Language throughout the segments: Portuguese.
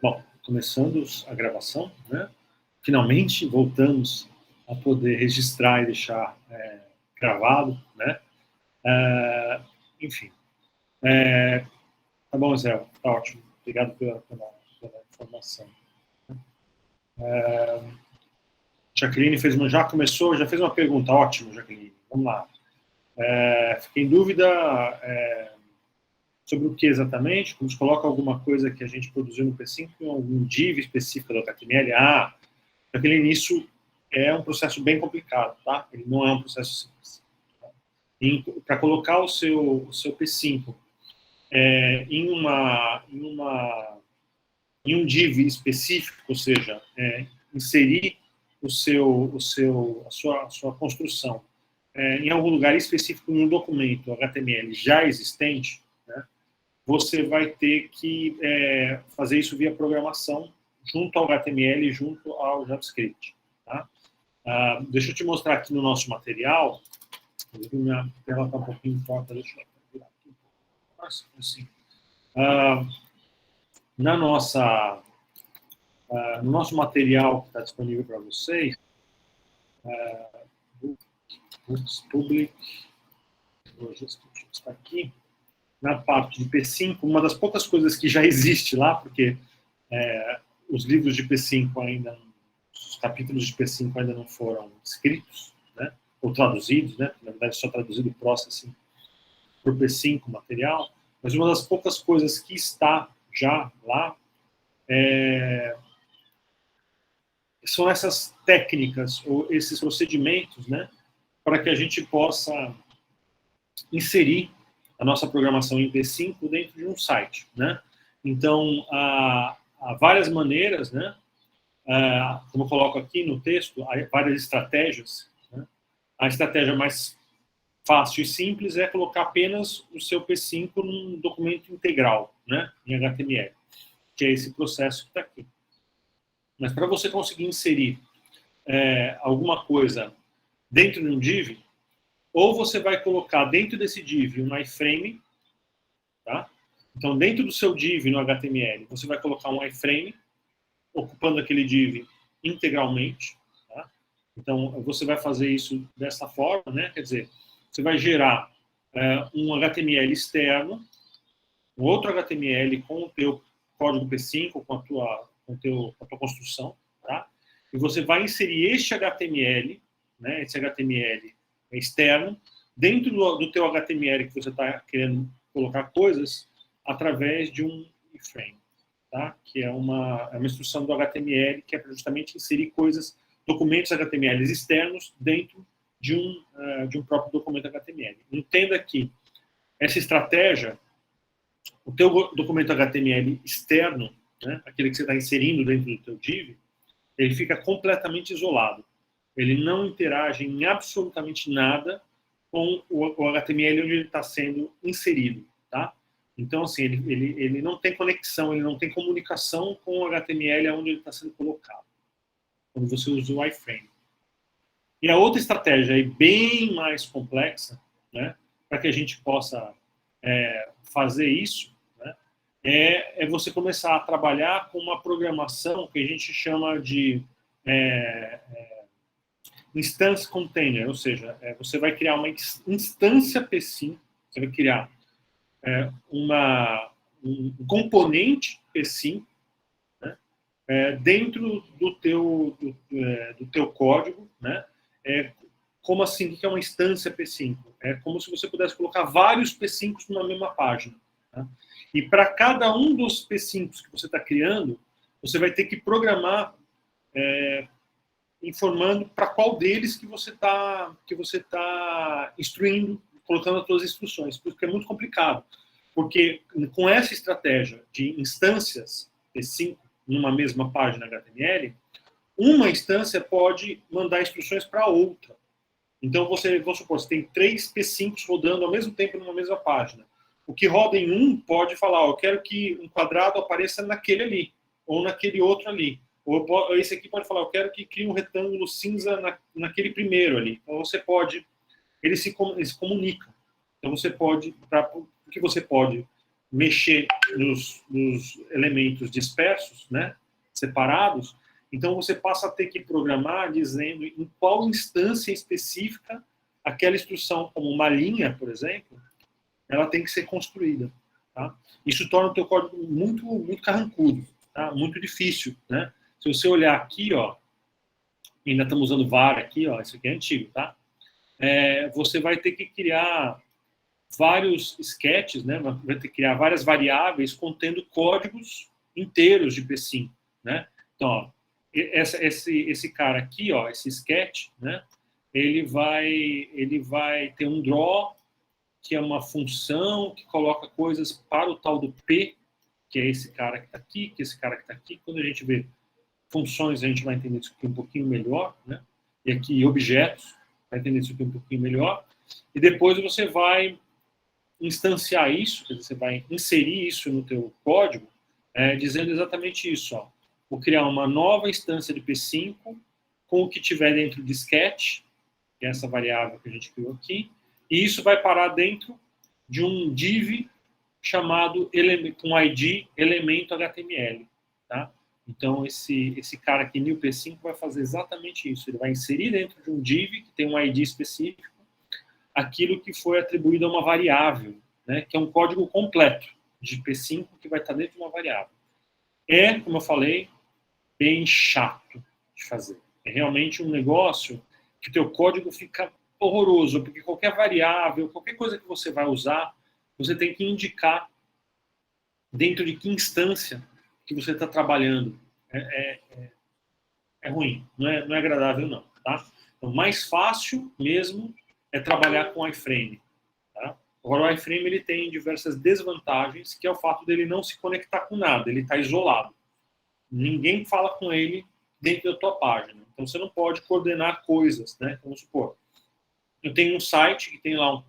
Bom, começando a gravação, né? Finalmente voltamos a poder registrar e deixar gravado, né? Enfim. Tá bom, Zé, tá ótimo. Obrigado pela informação. Jaqueline já começou, já fez uma pergunta. Ótimo, Jaqueline. Vamos lá. Fiquei em dúvida sobre o que exatamente. Como se coloca alguma coisa que a gente produziu no P5 em algum div específico do HTML. Jaqueline, isso é um processo bem complicado, tá? Ele não é um processo simples. Para colocar o seu P5 em um div específico, ou seja, inserir a sua construção em algum lugar específico no documento HTML já existente, né, você vai ter que fazer isso via programação junto ao HTML e junto ao JavaScript. Tá? Deixa eu te mostrar aqui no nosso material. Minha tela está um pouquinho torta, deixa eu virar aqui. Nossa, assim. No nosso material que está disponível para vocês, Public, está aqui, na parte de P5, uma das poucas coisas que já existe lá, porque os livros de P5 ainda, os capítulos de P5 ainda não foram escritos, né, ou traduzidos, né, na verdade só traduzido o Processing para o P5 material, mas uma das poucas coisas que está já lá são essas técnicas, ou esses procedimentos, né, para que a gente possa inserir a nossa programação em P5 dentro de um site, né? Então, há várias maneiras, né? Como eu coloco aqui no texto, há várias estratégias, né? A estratégia mais fácil e simples é colocar apenas o seu P5 num documento integral, né? Em HTML, que é esse processo que está aqui. Mas para você conseguir inserir alguma coisa dentro de um div, ou você vai colocar dentro desse div um iframe, tá? Então, dentro do seu div no HTML, você vai colocar um iframe, ocupando aquele div integralmente, tá? Então, você vai fazer isso dessa forma, né? Quer dizer, você vai gerar um HTML externo, um outro HTML com o teu código P5, com a tua construção, tá? E você vai inserir este HTML, né? Esse HTML externo, dentro do teu HTML que você está querendo colocar coisas, através de um iframe, tá? Que é uma instrução do HTML que é para justamente inserir coisas, documentos HTML externos dentro de um próprio documento HTML. Entenda que essa estratégia, o teu documento HTML externo, né, aquele que você está inserindo dentro do teu div, ele fica completamente isolado. Ele não interage em absolutamente nada com o HTML onde ele está sendo inserido, tá? Então, assim, ele não tem conexão, ele não tem comunicação com o HTML onde ele está sendo colocado, quando você usa o iframe. E a outra estratégia é bem mais complexa, né, para que a gente possa fazer isso, né, é você começar a trabalhar com uma programação que a gente chama de instance container, ou seja, você vai criar uma instância P5, você vai criar um componente P5, né, dentro do teu código, né? Como assim? O que é uma instância P5? É como se você pudesse colocar vários P5s numa mesma página. Tá? E para cada um dos P5s que você está criando, você vai ter que programar informando para qual deles que você tá instruindo, colocando as suas instruções, porque é muito complicado. Porque com essa estratégia de instâncias P5 numa mesma página HTML, uma instância pode mandar instruções para outra. Então, vamos supor, você tem 3 P5s rodando ao mesmo tempo numa mesma página. O que roda em um pode falar, eu quero que um quadrado apareça naquele ali, ou naquele outro ali. Ou esse aqui pode falar, eu quero que crie um retângulo cinza naquele primeiro ali. Então, você pode... Eles se comunicam. Então, você pode... O que você pode mexer nos elementos dispersos, né, separados, então você passa a ter que programar dizendo em qual instância específica aquela instrução, como uma linha, por exemplo, ela tem que ser construída. Tá? Isso torna o teu código muito carrancudo, tá? Muito difícil. Né? Se você olhar aqui, ó, ainda estamos usando var aqui, ó, isso aqui é antigo, tá? Você vai ter que criar vários sketches, né? Vai ter que criar várias variáveis contendo códigos inteiros de P5, né? Então, ó, esse cara aqui, ó, esse sketch, né? Ele vai ter um draw, que é uma função que coloca coisas para o tal do P, que é esse cara que está aqui, que é esse cara que está aqui. Quando a gente vê funções, a gente vai entender isso aqui um pouquinho melhor, né? E aqui objetos, vai entender isso aqui um pouquinho melhor. E depois você vai instanciar isso, quer dizer, você vai inserir isso no teu código, dizendo exatamente isso, ó. Vou criar uma nova instância de P5 com o que tiver dentro de sketch, que é essa variável que a gente criou aqui, e isso vai parar dentro de um div chamado com ID elemento HTML, tá? Então esse cara aqui, new P5, vai fazer exatamente isso. Ele vai inserir dentro de um div que tem um ID específico aquilo que foi atribuído a uma variável, né? Que é um código completo de P5 que vai estar dentro de uma variável. Como eu falei, bem chato de fazer. É realmente um negócio que o teu código fica horroroso, porque qualquer variável, qualquer coisa que você vai usar, você tem que indicar dentro de que instância que você está trabalhando. É ruim, não é agradável não, tá? Então, mais fácil mesmo é trabalhar com iframe, tá? Agora, o iframe ele tem diversas desvantagens, que é o fato dele não se conectar com nada, ele está isolado. Ninguém fala com ele dentro da tua página. Então, você não pode coordenar coisas, né? Vamos supor, eu tenho um site que tem lá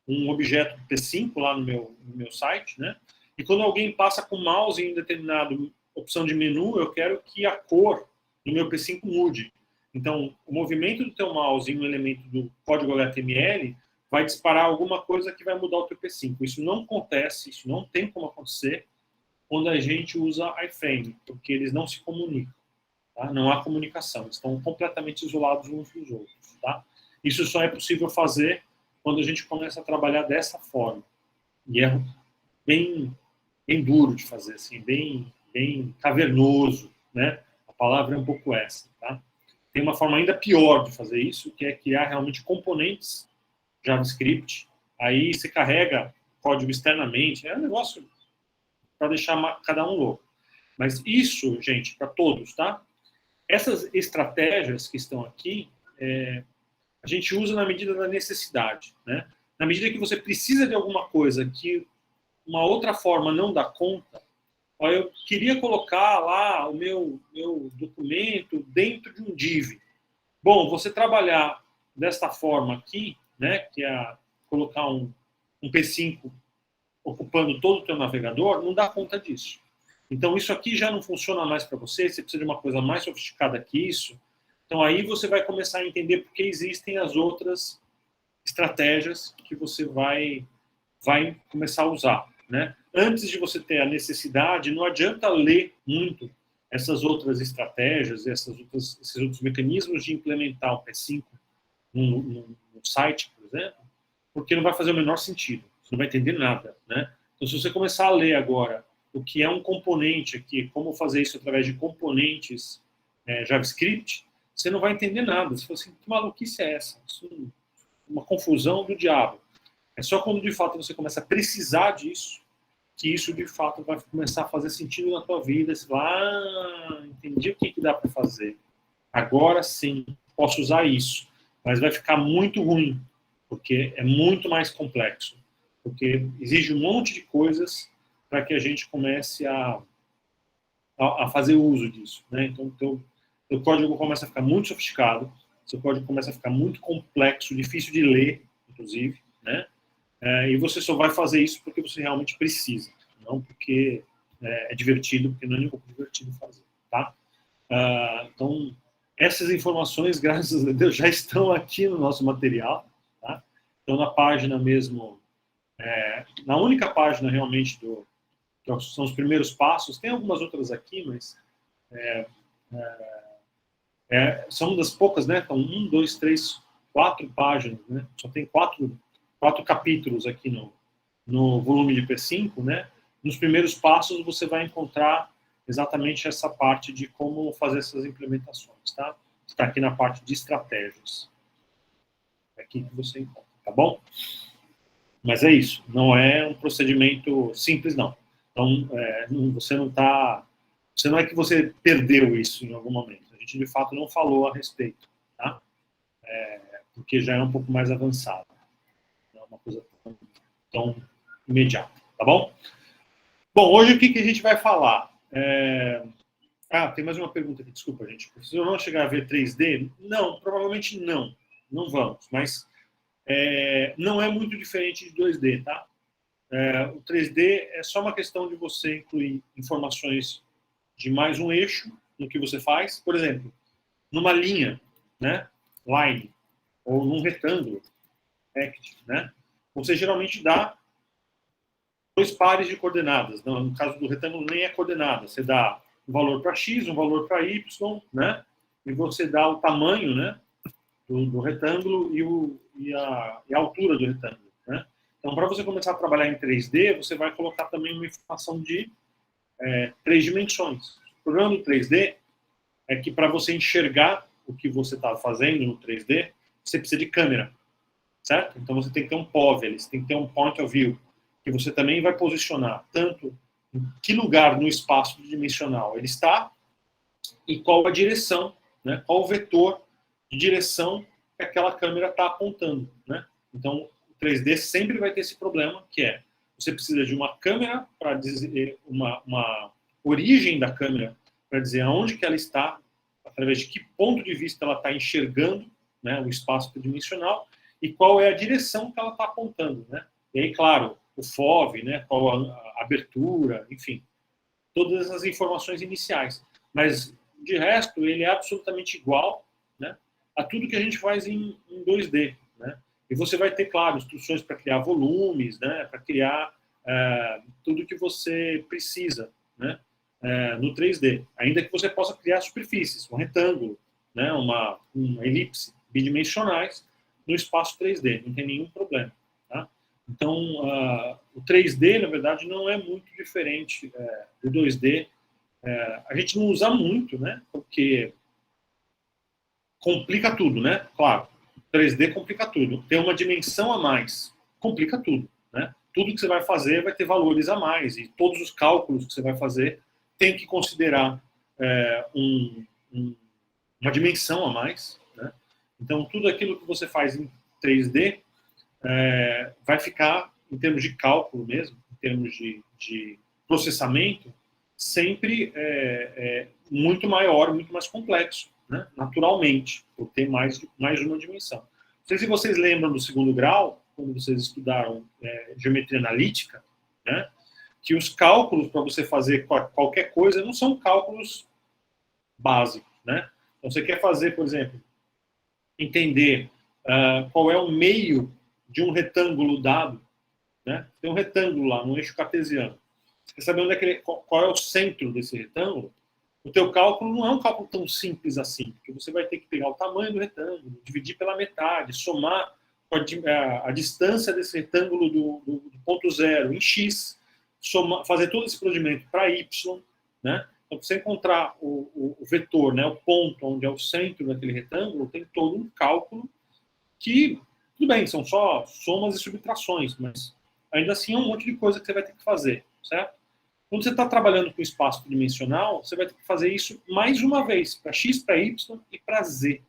um objeto P5 lá no meu site, né? E quando alguém passa com o mouse em determinada opção de menu, eu quero que a cor do meu P5 mude. Então, o movimento do teu mouse em um elemento do código HTML vai disparar alguma coisa que vai mudar o teu P5. Isso não acontece, isso não tem como acontecer quando a gente usa iframe, porque eles não se comunicam. Tá? Não há comunicação, estão completamente isolados uns dos outros. Tá? Isso só é possível fazer quando a gente começa a trabalhar dessa forma. E é bem duro de fazer, assim, bem cavernoso, né? A palavra é um pouco essa, tá? Tem uma forma ainda pior de fazer isso, que é criar realmente componentes JavaScript. Aí você carrega código externamente, é um negócio para deixar cada um louco. Mas isso, gente, para todos, tá? Essas estratégias que estão aqui, a gente usa na medida da necessidade, né? Na medida que você precisa de alguma coisa que uma outra forma não dá conta, ó, eu queria colocar lá o meu documento dentro de um div. Bom, você trabalhar desta forma aqui, né, que é colocar um P5 ocupando todo o teu navegador, não dá conta disso. Então, isso aqui já não funciona mais para você, você precisa de uma coisa mais sofisticada que isso. Então, aí você vai começar a entender porque existem as outras estratégias que você vai começar a usar, né? Antes de você ter a necessidade, não adianta ler muito essas outras estratégias, esses outros mecanismos de implementar o P5 no site, por exemplo, porque não vai fazer o menor sentido, você não vai entender nada, né? Então, se você começar a ler agora o que é um componente aqui, como fazer isso através de componentes JavaScript, você não vai entender nada. Você fala assim, que maluquice é essa? Isso é uma confusão do diabo. É só quando, de fato, você começa a precisar disso, que isso, de fato, vai começar a fazer sentido na tua vida. Você fala, entendi o que dá para fazer. Agora sim, posso usar isso. Mas vai ficar muito ruim, porque é muito mais complexo. Porque exige um monte de coisas para que a gente comece a fazer uso disso, né? Então, teu código começa a ficar muito sofisticado, seu código começa a ficar muito complexo, difícil de ler, inclusive, né? E você só vai fazer isso porque você realmente precisa, não porque é divertido, porque não é nem um pouco divertido fazer, tá? Então, essas informações, graças a Deus, já estão aqui no nosso material, tá? Então, na página mesmo Na única página realmente que são os primeiros passos, tem algumas outras aqui, mas são das poucas, né? Então, 1, 2, 3, 4 páginas, né? Só tem quatro capítulos aqui no volume de P5, né? Nos primeiros passos você vai encontrar exatamente essa parte de como fazer essas implementações, tá? Está aqui na parte de estratégias. É aqui que você encontra, tá bom? Mas é isso, não é um procedimento simples, não. Então, você não é que você perdeu isso em algum momento. A gente, de fato, não falou a respeito, tá? Porque já é um pouco mais avançado. Não é uma coisa tão imediata, tá bom? Bom, hoje o que a gente vai falar? Tem mais uma pergunta aqui, desculpa, gente. Precisa não chegar a ver 3D? Não, provavelmente não. Não vamos, mas não é muito diferente de 2D, tá? O 3D é só uma questão de você incluir informações de mais um eixo no que você faz. Por exemplo, numa linha, né? Line, ou num retângulo, act, né? Você geralmente dá 2 pares de coordenadas. No caso do retângulo, nem é coordenada. Você dá um valor para x, um valor para y, né? E você dá o tamanho, né? Do retângulo e a altura do retângulo, né? Então, para você começar a trabalhar em 3D, você vai colocar também uma informação de 3 dimensões. O problema do 3D é que para você enxergar o que você está fazendo no 3D, você precisa de câmera, certo? Então, você tem que ter um POV, você tem que ter um point of view, que você também vai posicionar tanto em que lugar no espaço dimensional ele está e qual a direção, né? Qual o vetor de direção que aquela câmera está apontando, né? Então, o 3D sempre vai ter esse problema, que é você precisa de uma câmera para dizer uma origem da câmera para dizer aonde que ela está, através de que ponto de vista ela está enxergando, né, o espaço tridimensional e qual é a direção que ela está apontando, né? E aí, claro, o FOV, né, qual a abertura, enfim, todas essas informações iniciais. Mas, de resto, ele é absolutamente igual, né, a tudo que a gente faz em 2D, né? E você vai ter, claro, instruções para criar volumes, né, para criar tudo que você precisa, né, no 3D. Ainda que você possa criar superfícies, um retângulo, né, uma elipse bidimensionais no espaço 3D, não tem nenhum problema. Tá? Então, o 3D, na verdade, não é muito diferente do 2D. A gente não usa muito, né, porque complica tudo, né? Claro, 3D complica tudo. Tem uma dimensão a mais, complica tudo, né? Tudo que você vai fazer vai ter valores a mais e todos os cálculos que você vai fazer tem que considerar uma dimensão a mais, né? Então, tudo aquilo que você faz em 3D vai ficar, em termos de cálculo mesmo, em termos de processamento, sempre muito maior, muito mais complexo, né? Naturalmente, por ter mais uma dimensão. Não sei se vocês lembram do 2º grau, quando vocês estudaram geometria analítica, né? Que os cálculos para você fazer qualquer coisa não são cálculos básicos, né? Então, você quer fazer, por exemplo, entender qual é o meio de um retângulo dado, né? Tem um retângulo lá, no eixo cartesiano. Você quer saber onde é qual é o centro desse retângulo? O teu cálculo não é um cálculo tão simples assim, porque você vai ter que pegar o tamanho do retângulo, dividir pela metade, somar a distância desse retângulo do ponto zero em x, fazer todo esse procedimento para y, né? Então, para você encontrar o vetor, né, o ponto onde é o centro daquele retângulo, tem todo um cálculo que, tudo bem, são só somas e subtrações, mas ainda assim é um monte de coisa que você vai ter que fazer, certo? Quando você está trabalhando com espaço tridimensional, você vai ter que fazer isso mais uma vez, para x, para y e para z.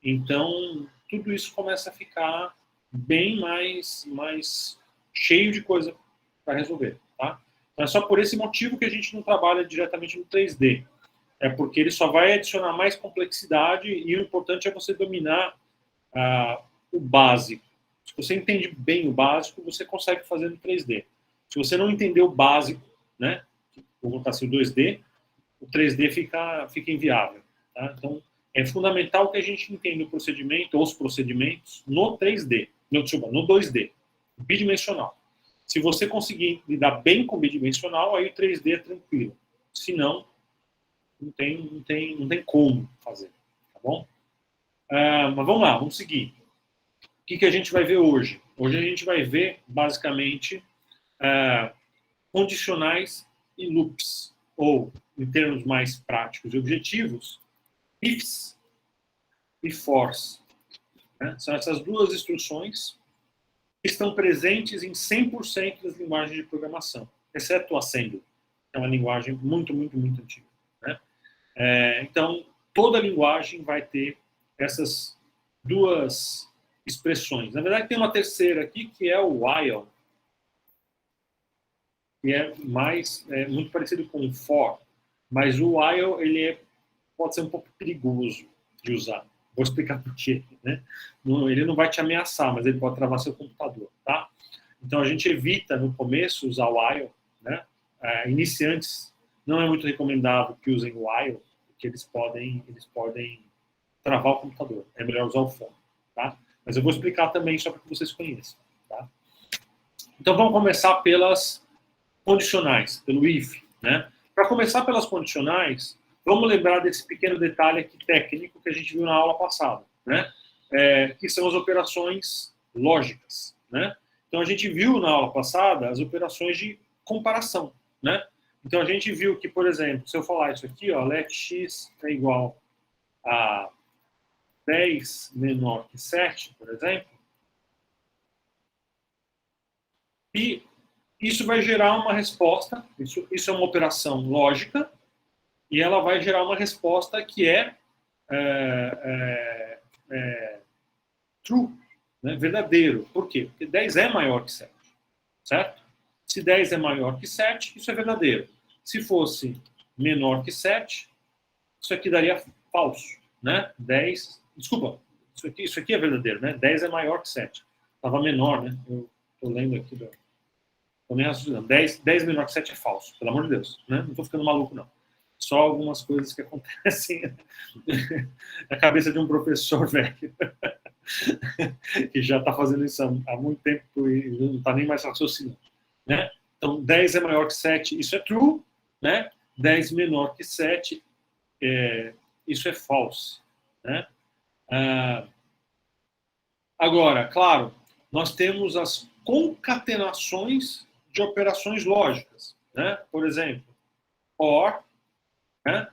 Então, tudo isso começa a ficar bem mais cheio de coisa para resolver, tá? Então, é só por esse motivo que a gente não trabalha diretamente no 3D. É porque ele só vai adicionar mais complexidade e o importante é você dominar o básico. Se você entende bem o básico, você consegue fazer no 3D. Se você não entender o básico, né, vou botar assim, o 2D, o 3D fica inviável. Tá? Então, é fundamental que a gente entenda o procedimento, os procedimentos, no 3D. No 2D. bidimensional. Se você conseguir lidar bem com bidimensional, aí o 3D é tranquilo. Se não, não tem como fazer, tá bom? Mas vamos lá, vamos seguir. O que a gente vai ver hoje? Hoje a gente vai ver, basicamente, condicionais e loops, ou, em termos mais práticos e objetivos, ifs e fors. Né? São essas duas instruções que estão presentes em 100% das linguagens de programação, exceto o Assembly, que é uma linguagem muito antiga. Né? Então, toda linguagem vai ter essas duas expressões. Na verdade, tem uma terceira aqui, que é o while, que é muito parecido com o for, mas o while ele pode ser um pouco perigoso de usar. Vou explicar por quê. Né? Ele não vai te ameaçar, mas ele pode travar seu computador. Tá? Então, a gente evita, no começo, usar o while. Né? Iniciantes, não é muito recomendável que usem o while, porque eles podem travar o computador. É melhor usar o for. Tá? Mas eu vou explicar também, só para que vocês conheçam. Tá? Então, vamos começar pelas condicionais, pelo if. Né? Para começar pelas condicionais, vamos lembrar desse pequeno detalhe aqui técnico que a gente viu na aula passada, né? Que são as operações lógicas. Né? Então, a gente viu na aula passada as operações de comparação. Né? Então, a gente viu que, por exemplo, se eu falar isso aqui, ó, let x é igual a 10 menor que 7, por exemplo, e isso vai gerar uma resposta, isso é uma operação lógica, e ela vai gerar uma resposta que é true, né? Verdadeiro. Por quê? Porque 10 é maior que 7, certo? Se 10 é maior que 7, isso é verdadeiro. Se fosse menor que 7, isso aqui daria falso, né? 10, desculpa, isso aqui é verdadeiro, né? 10 é maior que 7. Estava menor, né? Eu estou lendo aqui, estou nem raciocinando. 10 menor que 7 é falso, pelo amor de Deus, né? Não estou ficando maluco, não. Só algumas coisas que acontecem na cabeça de um professor velho que já está fazendo isso há muito tempo e não está nem mais raciocinando. Né? Então, 10 é maior que 7, isso é true. Né? 10 menor que 7, isso é false. Né? Agora, claro, nós temos as concatenações de operações lógicas. Né? Por exemplo, OR, né?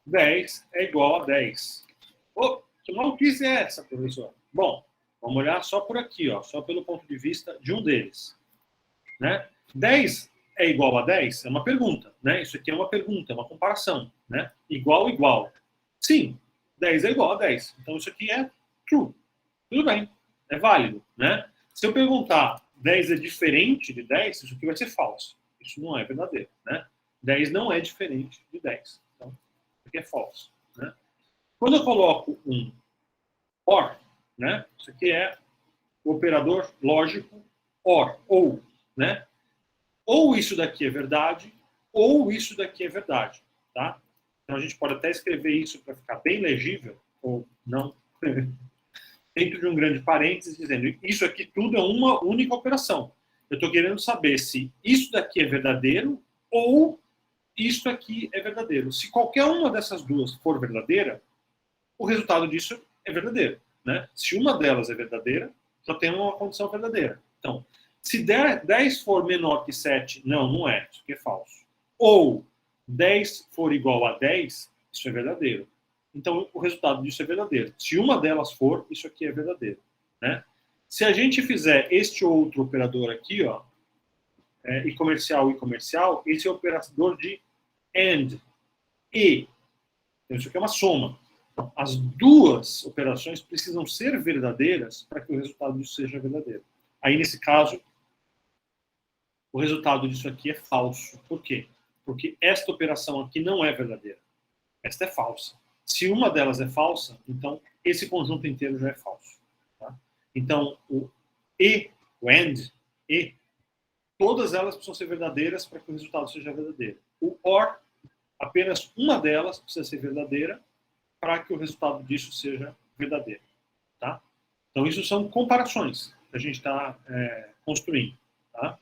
10 é igual a 10. Oh, que maluquice é essa, professor? Bom, vamos olhar só por aqui, ó, só pelo ponto de vista de um deles. Né? 10 é igual a 10? É uma pergunta. Né? Isso aqui é uma pergunta, é uma comparação. Né? Igual, igual. Sim, 10 é igual a 10. Então isso aqui é true. Tudo bem, é válido. Né? Se eu perguntar 10 é diferente de 10, isso aqui vai ser falso. Isso não é verdadeiro. Né? 10 não é diferente de 10. Então, isso aqui é falso. Né? Quando eu coloco um OR, né? Isso aqui é o operador lógico OR, ou. Né? Ou isso daqui é verdade, ou isso daqui é verdade. Tá? Então a gente pode até escrever isso para ficar bem legível, ou não, dentro de um grande parênteses, dizendo isso aqui tudo é uma única operação. Eu estou querendo saber se isso daqui é verdadeiro ou isso aqui é verdadeiro. Se qualquer uma dessas duas for verdadeira, o resultado disso é verdadeiro. Né? Se uma delas é verdadeira, já tem uma condição verdadeira. Então, se 10 for menor que 7, não é, isso aqui é falso. Ou 10 for igual a 10, isso é verdadeiro. Então, o resultado disso é verdadeiro. Se uma delas for, isso aqui é verdadeiro. Né? Se a gente fizer este outro operador aqui, ó, e comercial, esse é o operador de AND. E. Então, isso aqui é uma soma. As duas operações precisam ser verdadeiras para que o resultado disso seja verdadeiro. Aí, nesse caso, o resultado disso aqui é falso. Por quê? Porque esta operação aqui não é verdadeira. Esta é falsa. Se uma delas é falsa, então esse conjunto inteiro já é falso. Tá? Então, o e, o AND, e, todas elas precisam ser verdadeiras para que o resultado seja verdadeiro. O OR, apenas uma delas precisa ser verdadeira para que o resultado disso seja verdadeiro. Tá? Então, isso são comparações. a gente está construindo. Tá?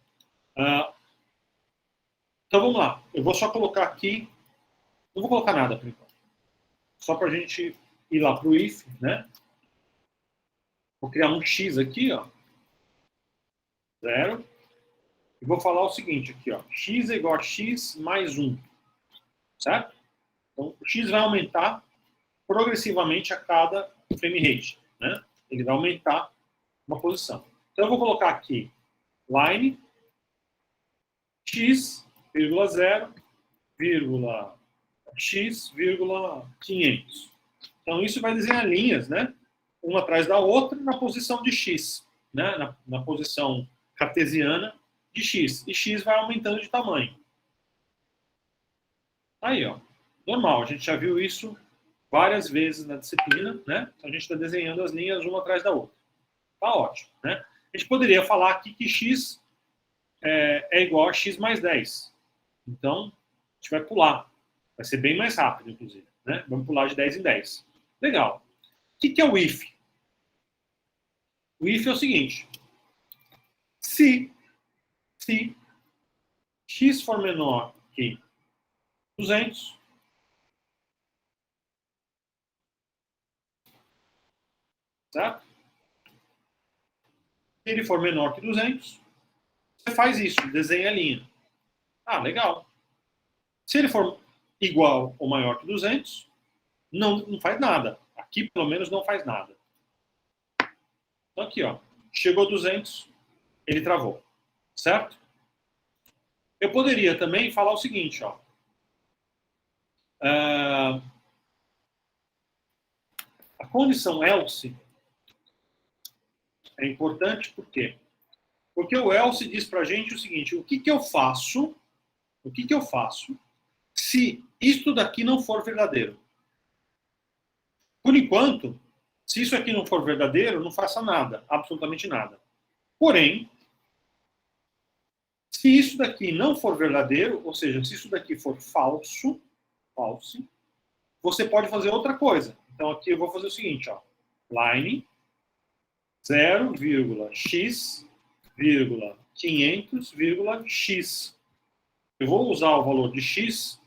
Então, vamos lá. Eu vou só colocar aqui... Não vou colocar nada, por enquanto. Só para a gente ir lá para o if, né? Vou criar um x aqui, ó. 0. E vou falar o seguinte aqui, ó. X é igual a x mais 1. Certo? Então, o x vai aumentar progressivamente a cada frame rate, né? Ele vai aumentar uma posição. Então, eu vou colocar aqui line x, 0, x, 500. Então, isso vai desenhar linhas, né? Uma atrás da outra na posição de x, né? Na posição cartesiana de x. E x vai aumentando de tamanho. Aí, ó. Normal, a gente já viu isso várias vezes na disciplina, né? Então, a gente está desenhando as linhas uma atrás da outra. Tá ótimo, né? A gente poderia falar aqui que x é igual a x mais 10. Então, a gente vai pular. Vai ser bem mais rápido, inclusive. Né? Vamos pular de 10 em 10. Legal. O que é o if? O if é o seguinte. Se x for menor que 200, certo? Se ele for menor que 200, você faz isso, desenha a linha. Ah, legal. Se ele for igual ou maior que 200, não faz nada. Aqui, pelo menos, não faz nada. Então, aqui, ó. Chegou a 200, ele travou. Certo? Eu poderia também falar o seguinte, ó. A condição else é importante por quê? Porque o else diz pra gente o seguinte, o que eu faço se isto daqui não for verdadeiro? Por enquanto, se isso aqui não for verdadeiro, não faça nada, absolutamente nada. Porém, se isso daqui não for verdadeiro, ou seja, se isso daqui for falso, você pode fazer outra coisa. Então aqui eu vou fazer o seguinte, ó. Line 0,x, 500,x. Eu vou usar o valor de x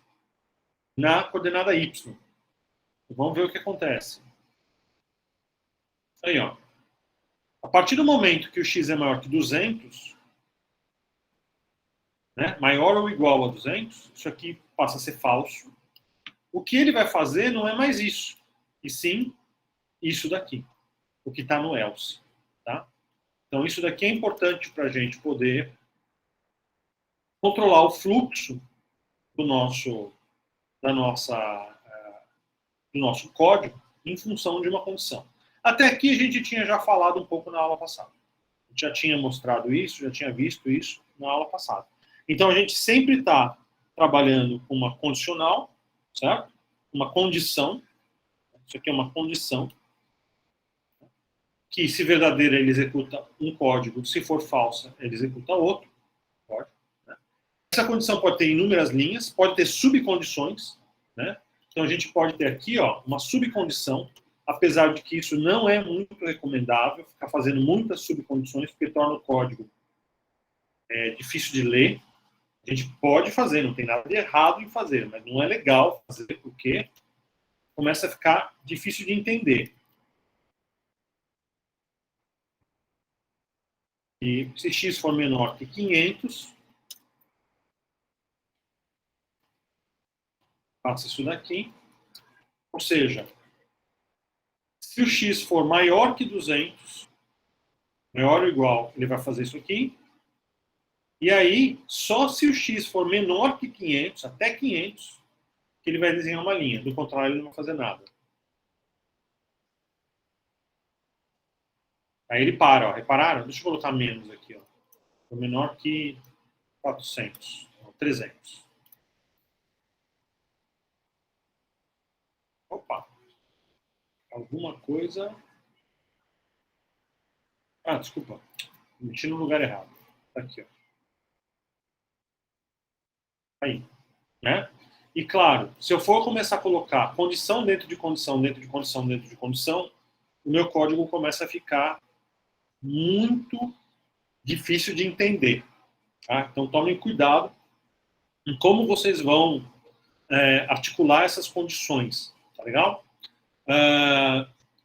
na coordenada y. Vamos ver o que acontece. Aí, ó. A partir do momento que o x é maior que 200, né, maior ou igual a 200, isso aqui passa a ser falso. O que ele vai fazer não é mais isso, e sim isso daqui, o que está no else. Tá? Então, isso daqui é importante para a gente poder controlar o fluxo do nosso código em função de uma condição. Até aqui a gente tinha já falado um pouco na aula passada. A gente já tinha mostrado isso, já tinha visto isso na aula passada. Então, a gente sempre está trabalhando com uma condicional, certo? Uma condição. Isso aqui é uma condição. Que, se verdadeira, ele executa um código. Se for falsa, ele executa outro código. Né? Essa condição pode ter inúmeras linhas, pode ter subcondições. Né? Então, a gente pode ter aqui, ó, uma subcondição, apesar de que isso não é muito recomendável, ficar fazendo muitas subcondições, porque torna o código difícil de ler. A gente pode fazer, não tem nada de errado em fazer, mas não é legal fazer porque começa a ficar difícil de entender. E se x for menor que 500, faça isso daqui. Ou seja, se o x for maior que 200, maior ou igual, ele vai fazer isso aqui. E aí, só se o x for menor que 500, até 500, que ele vai desenhar uma linha. Do contrário, ele não vai fazer nada. Aí ele para, ó. Repararam? Deixa eu colocar menos aqui, ó. For menor que 400, 300. Opa. Alguma coisa... Ah, desculpa. Mexi no lugar errado. Tá aqui, ó. Aí. Né? E claro, se eu for começar a colocar condição dentro de condição, dentro de condição, dentro de condição, o meu código começa a ficar muito difícil de entender. Tá? Então, tomem cuidado em como vocês vão articular essas condições. Tá legal?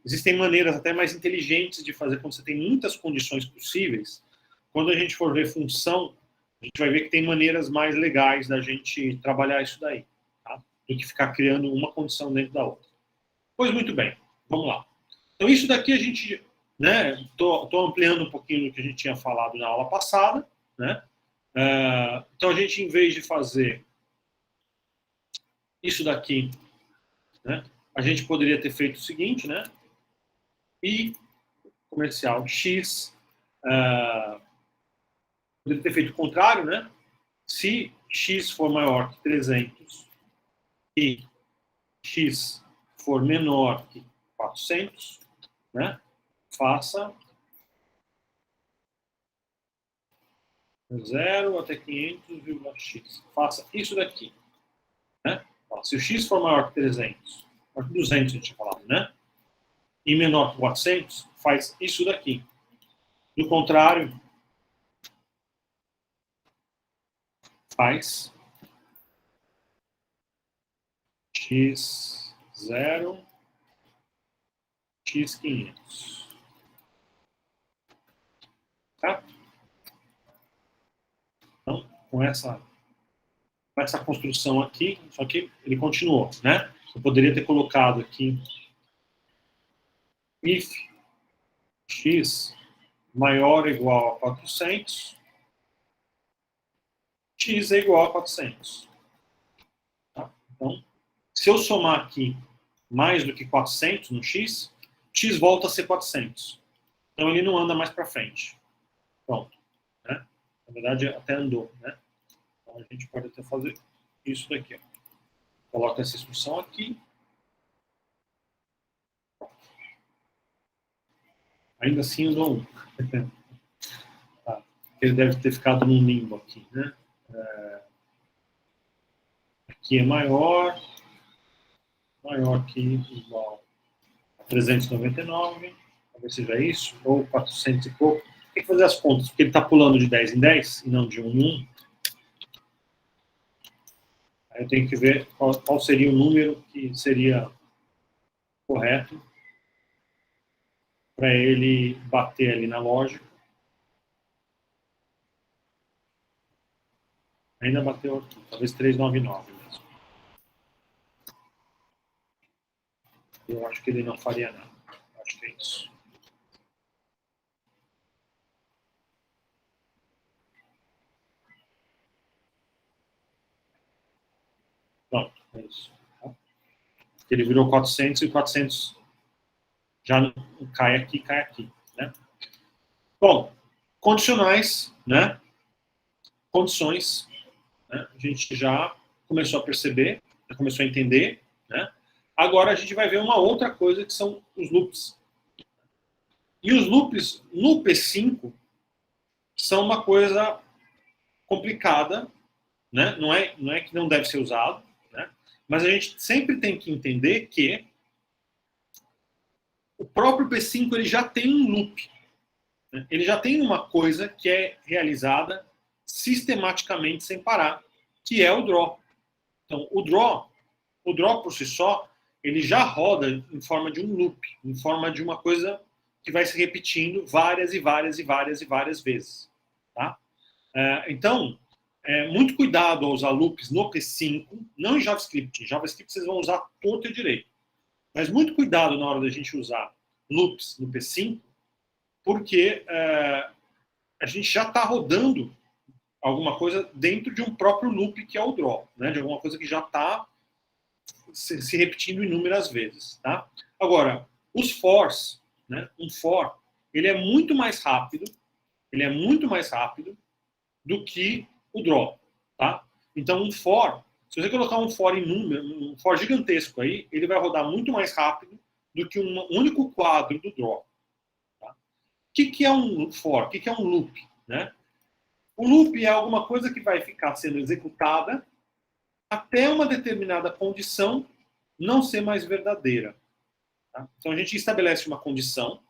Existem maneiras até mais inteligentes de fazer quando você tem muitas condições possíveis. Quando a gente for ver função, a gente vai ver que tem maneiras mais legais da gente trabalhar isso daí, tá? Do que ficar criando uma condição dentro da outra. Pois muito bem, vamos lá. Então isso daqui a gente, né, tô ampliando um pouquinho do que a gente tinha falado na aula passada, né? Então a gente, em vez de fazer isso daqui, né, a gente poderia ter feito o seguinte, né? I comercial X, poderia ter feito o contrário, né? Se X for maior que 300 e X for menor que 400, né? Faça 0 até 500,x. Faça isso daqui, né? Se o X for maior que 300, maior que 200 a gente tinha falado, né? E menor que 400, faz isso daqui. Do contrário, faz x0, x500. Tá? Então, com essa construção aqui, só que ele continuou, né? Eu poderia ter colocado aqui if x maior ou igual a 400, x é igual a 400. Tá? Então, se eu somar aqui mais do que 400 no x, x volta a ser 400. Então, ele não anda mais para frente. Pronto. Né? Na verdade, até andou. Né? Então, a gente pode até fazer isso daqui. Ó. Coloca essa instrução aqui. Ainda assim, andou 1. Tá. Ele deve ter ficado num limbo aqui. Né? Aqui é maior que igual a 399, talvez seja isso, ou 400 e pouco. Tem que fazer as contas, porque ele está pulando de 10 em 10 e não de 1 em 1. Aí eu tenho que ver qual seria o número que seria correto para ele bater ali na lógica. Ainda bateu aqui, talvez 399 mesmo. Eu acho que ele não faria nada. Eu acho que é isso. Pronto, é isso. Ele virou 400 e 400 já cai aqui. Né? Bom, condicionais, né? Condições, né? A gente já começou a perceber, já começou a entender, né? Agora a gente vai ver uma outra coisa que são os loops. E os loops no P5 são uma coisa complicada, né? Não é que não deve ser usado, né? Mas a gente sempre tem que entender que o próprio P5 ele já tem um loop, né? Ele já tem uma coisa que é realizada sistematicamente sem parar, que é o draw. Então, o draw por si só, ele já roda em forma de um loop, em forma de uma coisa que vai se repetindo várias e várias e várias e várias vezes. Tá? Então, muito cuidado ao usar loops no P5, não em JavaScript. Em JavaScript vocês vão usar torto e direito. Mas muito cuidado na hora da gente usar loops no P5, porque a gente já está rodando alguma coisa dentro de um próprio loop que é o draw, né? De alguma coisa que já está se repetindo inúmeras vezes. Tá? Agora, os fors, né? Um for, ele é muito mais rápido do que o draw. Tá? Então, um for, se você colocar um for em número, um for gigantesco aí, ele vai rodar muito mais rápido do que um único quadro do draw. Tá? O que é um for? O que é um loop? Né? O loop é alguma coisa que vai ficar sendo executada até uma determinada condição não ser mais verdadeira. Tá? Então a gente estabelece uma condição,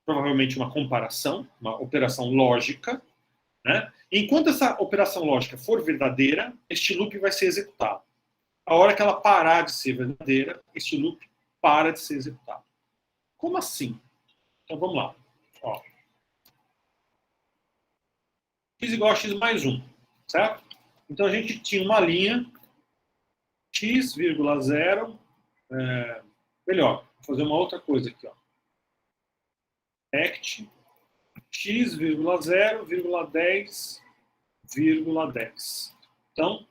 provavelmente uma comparação, uma operação lógica, né? Enquanto essa operação lógica for verdadeira, este loop vai ser executado. A hora que ela parar de ser verdadeira, este loop para de ser executado. Como assim? Então vamos lá. Ó. X igual a x mais 1, certo? Então a gente tinha uma linha x, 0, melhor, vou fazer uma outra coisa aqui, ó. Act x, 0, 10, 10. Então,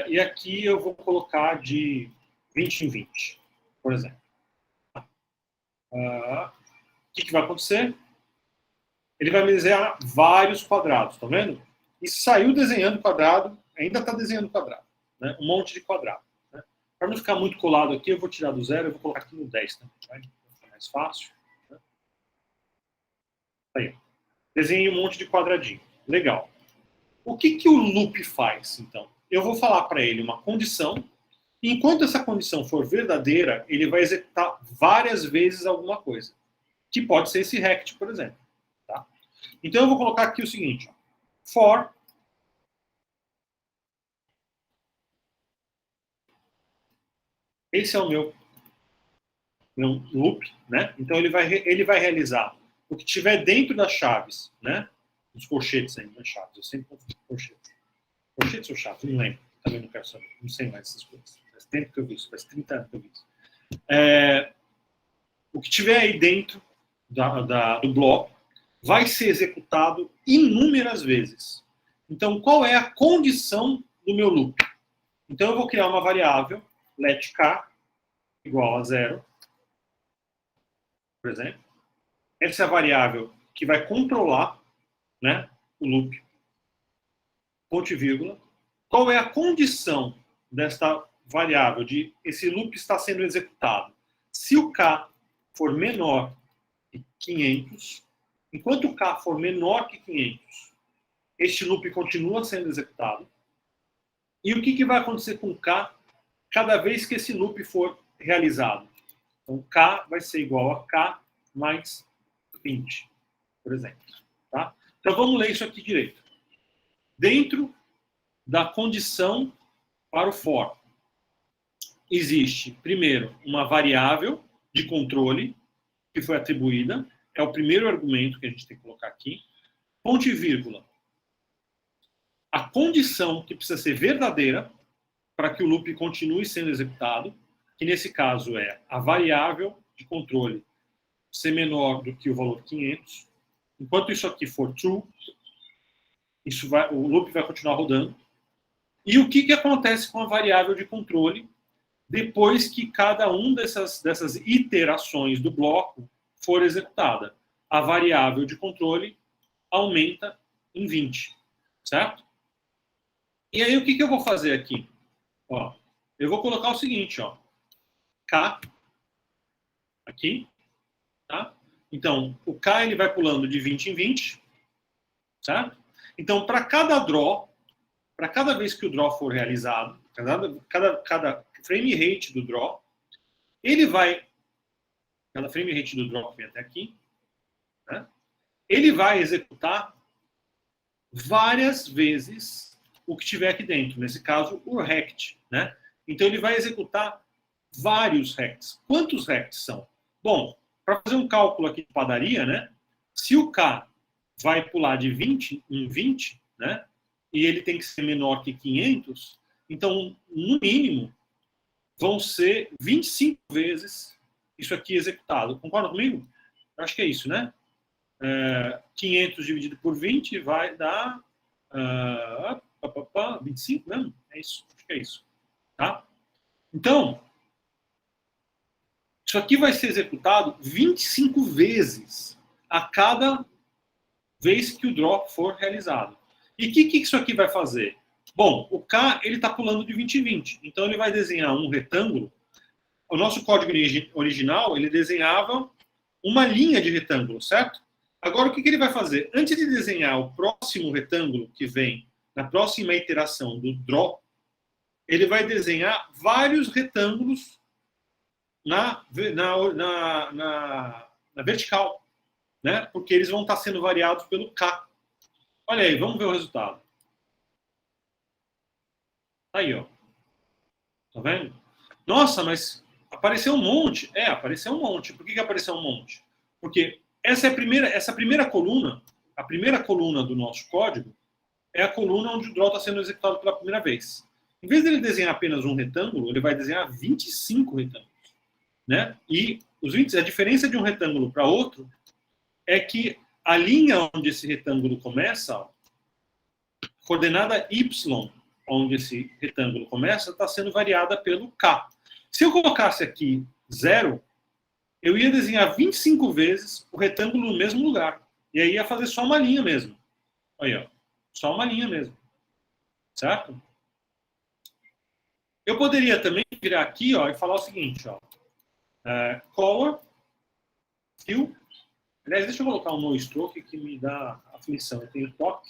e aqui eu vou colocar de 20 em 20, por exemplo. O que vai acontecer? Ele vai me desenhar vários quadrados, tá vendo? E saiu desenhando quadrado, ainda está desenhando quadrado, né? Um monte de quadrado. Né? Para não ficar muito colado aqui, eu vou tirar do 0, eu vou colocar aqui no 10, tá? Vai ficar mais fácil. Né? Aí, desenhei um monte de quadradinho. Legal. O que o loop faz, então? Eu vou falar para ele uma condição, e enquanto essa condição for verdadeira, ele vai executar várias vezes alguma coisa, que pode ser esse rect, por exemplo. Tá? Então eu vou colocar aqui o seguinte, ó. For esse é o meu loop, né? Então ele vai realizar o que tiver dentro das chaves, né? Os colchetes ainda, não chaves, eu sempre confundo colchetes. Colchetes ou chaves, não lembro. Também não quero saber, não sei mais essas coisas. Faz tempo que eu vi isso, faz 30 anos que eu vi isso. O que tiver aí dentro do bloco vai ser executado inúmeras vezes. Então, qual é a condição do meu loop? Então, eu vou criar uma variável, let k igual a 0, por exemplo. Essa é a variável que vai controlar, né, o loop, ponto e vírgula. Qual é a condição desta variável de esse loop está sendo executado? Se o k for menor que 500, enquanto o k for menor que 500, este loop continua sendo executado. E o que vai acontecer com k cada vez que esse loop for realizado? Então, k vai ser igual a k mais 20, por exemplo. Tá? Então, vamos ler isso aqui direito. Dentro da condição para o for, existe, primeiro, uma variável de controle que foi atribuída. É o primeiro argumento que a gente tem que colocar aqui. Ponto e vírgula. A condição que precisa ser verdadeira para que o loop continue sendo executado, que nesse caso é a variável de controle ser menor do que o valor 500. Enquanto isso aqui for true, o loop vai continuar rodando. E o que acontece com a variável de controle depois que cada uma dessas iterações do bloco for executada? A variável de controle aumenta em 20, certo? E aí o que eu vou fazer aqui? Ó, eu vou colocar o seguinte, ó, K aqui, tá? Então, o K ele vai pulando de 20 em 20, certo? Então, para cada draw, para cada vez que o draw for realizado, cada frame rate do draw, ele vai, cada frame rate do draw que vem até aqui, né? Ele vai executar várias vezes o que tiver aqui dentro, nesse caso, o rect, né? Então, ele vai executar vários rects. Quantos rects são? Bom, para fazer um cálculo aqui de padaria, né? Se o K vai pular de 20 em 20, né? E ele tem que ser menor que 500, então, no mínimo, vão ser 25 vezes isso aqui executado. Concorda comigo? Acho que é isso, né? 500 dividido por 20 vai dar 25 mesmo? É isso, acho que é isso. Tá? Então, isso aqui vai ser executado 25 vezes a cada vez que o drop for realizado. E o que isso aqui vai fazer? Bom, o K ele está pulando de 20 em 20. Então ele vai desenhar um retângulo. O nosso código original ele desenhava uma linha de retângulo, certo? Agora o que ele vai fazer? Antes de desenhar o próximo retângulo que vem na próxima iteração do draw, ele vai desenhar vários retângulos na vertical. né? Porque eles vão estar sendo variados pelo K. Olha aí, vamos ver o resultado. Aí, ó. Tá vendo? Nossa, mas apareceu um monte. É, apareceu um monte. Por que apareceu um monte? Porque essa primeira coluna, a primeira coluna do nosso código, é a coluna onde o draw está sendo executado pela primeira vez. Em vez dele desenhar apenas um retângulo, ele vai desenhar 25 retângulos. Né? E a diferença de um retângulo para outro é que a linha onde esse retângulo começa, ó, coordenada y, onde esse retângulo começa, está sendo variada pelo K. Se eu colocasse aqui 0, eu ia desenhar 25 vezes o retângulo no mesmo lugar. E aí ia fazer só uma linha mesmo. Aí, ó. Só uma linha mesmo. Certo? Eu poderia também virar aqui, ó, e falar o seguinte, ó. Color, fill. Aliás, deixa eu colocar um no stroke que me dá aflição. Eu tenho toque.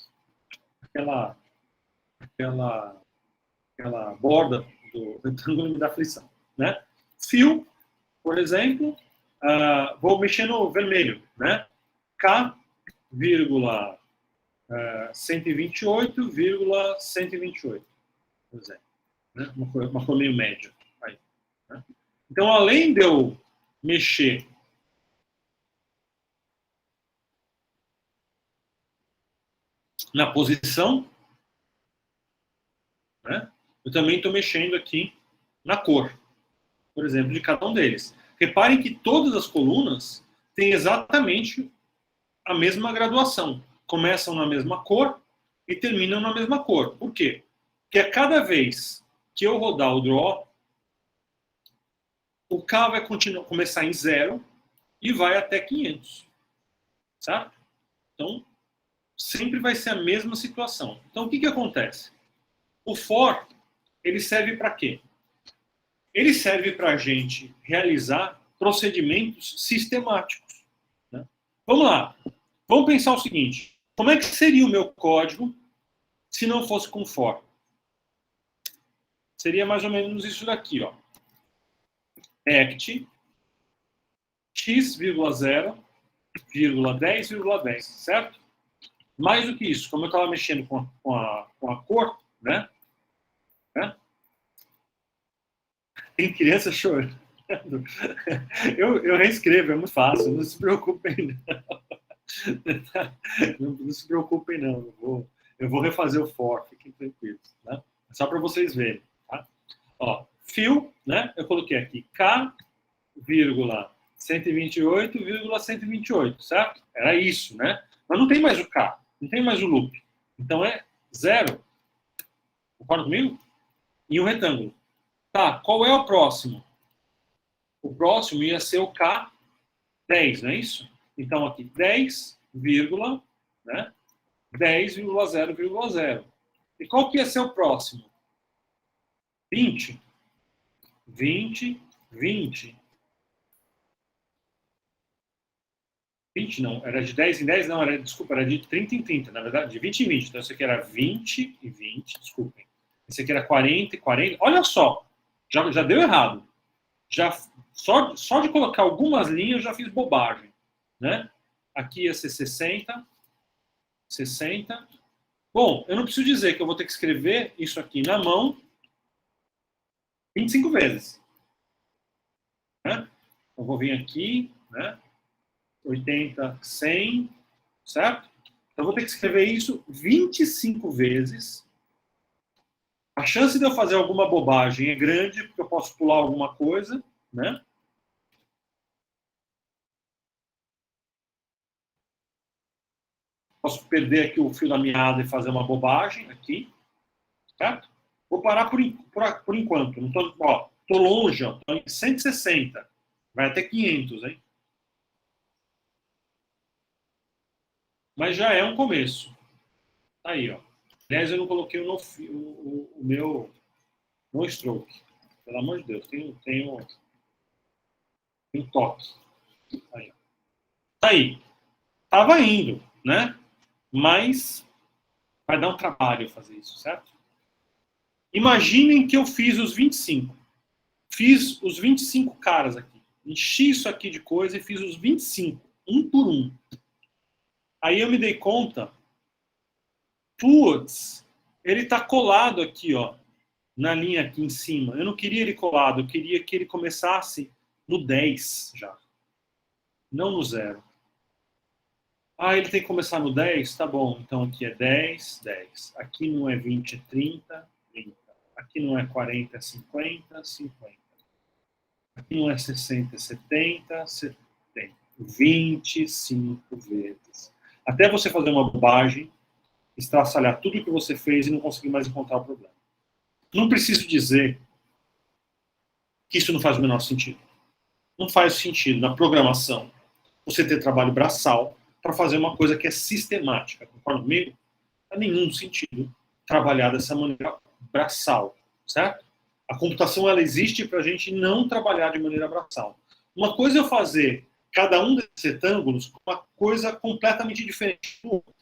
Aquela borda do retângulo me dá aflição. Né? Fill, por exemplo, vou mexer no vermelho. Né? K, 128,128, por exemplo. Né? Uma cor meio média. Aí, né? Então, além de eu mexer na posição, né? Eu também estou mexendo aqui na cor, por exemplo, de cada um deles. Reparem que todas as colunas têm exatamente a mesma graduação. Começam na mesma cor e terminam na mesma cor. Por quê? Porque a cada vez que eu rodar o draw, o K vai começar em 0 e vai até 500. Certo? Então, sempre vai ser a mesma situação. Então, o que acontece? O for, ele serve para quê? Ele serve para a gente realizar procedimentos sistemáticos. Né? Vamos lá. Vamos pensar o seguinte. Como é que seria o meu código se não fosse com for? Seria mais ou menos isso daqui, ó. Act x,0, 10,10, certo? Mais do que isso, como eu estava mexendo com a cor, né? Tem criança chorando. Eu reescrevo, é muito fácil, não se preocupem não se preocupem não, eu vou refazer o for, fiquem tranquilos, né? Só para vocês verem, tá? Ó, fill, né? Eu coloquei aqui K, 128,128, certo? Era isso, né? Mas não tem mais o K, não tem mais o loop. Então é 0. Concorda comigo? E um retângulo. Tá, qual é o próximo? O próximo ia ser o K10, não é isso? Então aqui 10, né? 10,0,0. E qual que ia ser o próximo? 20. 20, 20. 20 não, era de 10 em 10, não, desculpa, era de 30 em 30, na verdade, de 20 em 20. Então, esse aqui era 20 e 20, desculpem. Esse aqui era 40 e 40. Olha só, já deu errado. Só de colocar algumas linhas, eu já fiz bobagem. Né? Aqui ia ser 60. 60. Bom, eu não preciso dizer que eu vou ter que escrever isso aqui na mão 25 vezes. Né? Eu vou vir aqui, né? 80, 100, certo? Então, eu vou ter que escrever isso 25 vezes. A chance de eu fazer alguma bobagem é grande, porque eu posso pular alguma coisa, né? Posso perder aqui o fio da meada e fazer uma bobagem aqui, certo? Vou parar por enquanto. Não tô longe, ó, tô em 160. Vai até 500, hein? Mas já é um começo. Aí, ó. Aliás, eu não coloquei o meu no stroke. Pelo amor de Deus, tem um toque. Aí, ó. Aí. Tava indo, né? Mas vai dar um trabalho fazer isso, certo? Imaginem que eu fiz os 25. Fiz os 25 caras aqui. Enchi isso aqui de coisa e fiz os 25, um por um. Aí eu me dei conta, putz, ele está colado aqui, ó, na linha aqui em cima. Eu não queria ele colado, eu queria que ele começasse no 10 já, não no 0. Ah, ele tem que começar no 10? Tá bom, então aqui é 10, 10. Aqui não é 20, é 30, 30. Aqui não é 40, é 50, 50. Aqui não é 60, é 70, 70. 25 vezes. Até você fazer uma bobagem, estraçalhar tudo o que você fez e não conseguir mais encontrar o problema. Não preciso dizer que isso não faz o menor sentido. Não faz sentido na programação você ter trabalho braçal para fazer uma coisa que é sistemática. Concorda comigo? Não faz nenhum sentido trabalhar dessa maneira braçal, certo? A computação ela existe para a gente não trabalhar de maneira braçal. Uma coisa é eu fazer cada um desses retângulos com uma coisa completamente diferente do outro,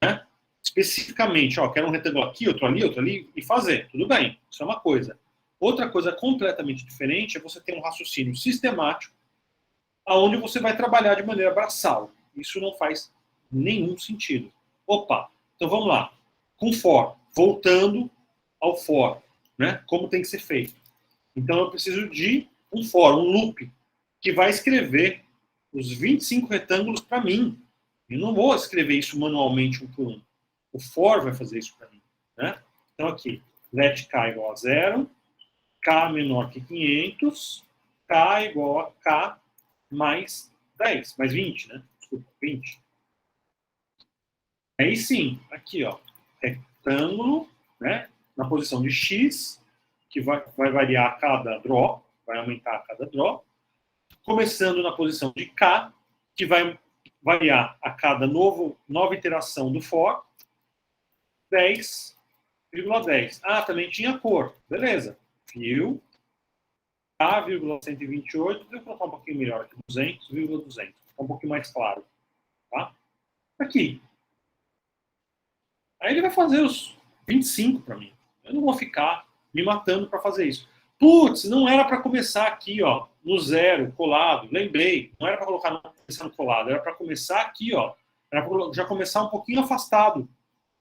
né? Especificamente, ó, quero um retângulo aqui, outro ali, e fazer. Tudo bem, isso é uma coisa. Outra coisa completamente diferente é você ter um raciocínio sistemático aonde você vai trabalhar de maneira braçal. Isso não faz nenhum sentido. Opa, então vamos lá. Com for, voltando ao for, né? Como tem que ser feito. Então eu preciso de um for, um loop, que vai escrever os 25 retângulos para mim. Eu não vou escrever isso manualmente um por um. O for vai fazer isso para mim, né? Então aqui, let k igual a 0, k menor que 500, k igual a k mais 10, mais 20, né? Desculpa, 20. Aí sim, aqui, ó, retângulo, né? Na posição de x, que vai variar a cada draw, vai aumentar a cada draw. Começando na posição de k, que vai variar a cada nova iteração do for, 10,10. Ah, também tinha cor. Beleza. Fio, K,128. Deixa eu colocar um pouquinho melhor aqui. 200,200. Fica um pouquinho mais claro. Tá? Aqui. Aí ele vai fazer os 25 para mim. Eu não vou ficar me matando para fazer isso. Putz, não era para começar aqui, ó, no 0, colado. Lembrei, não era para colocar no colado, era para começar aqui, ó. Era para já começar um pouquinho afastado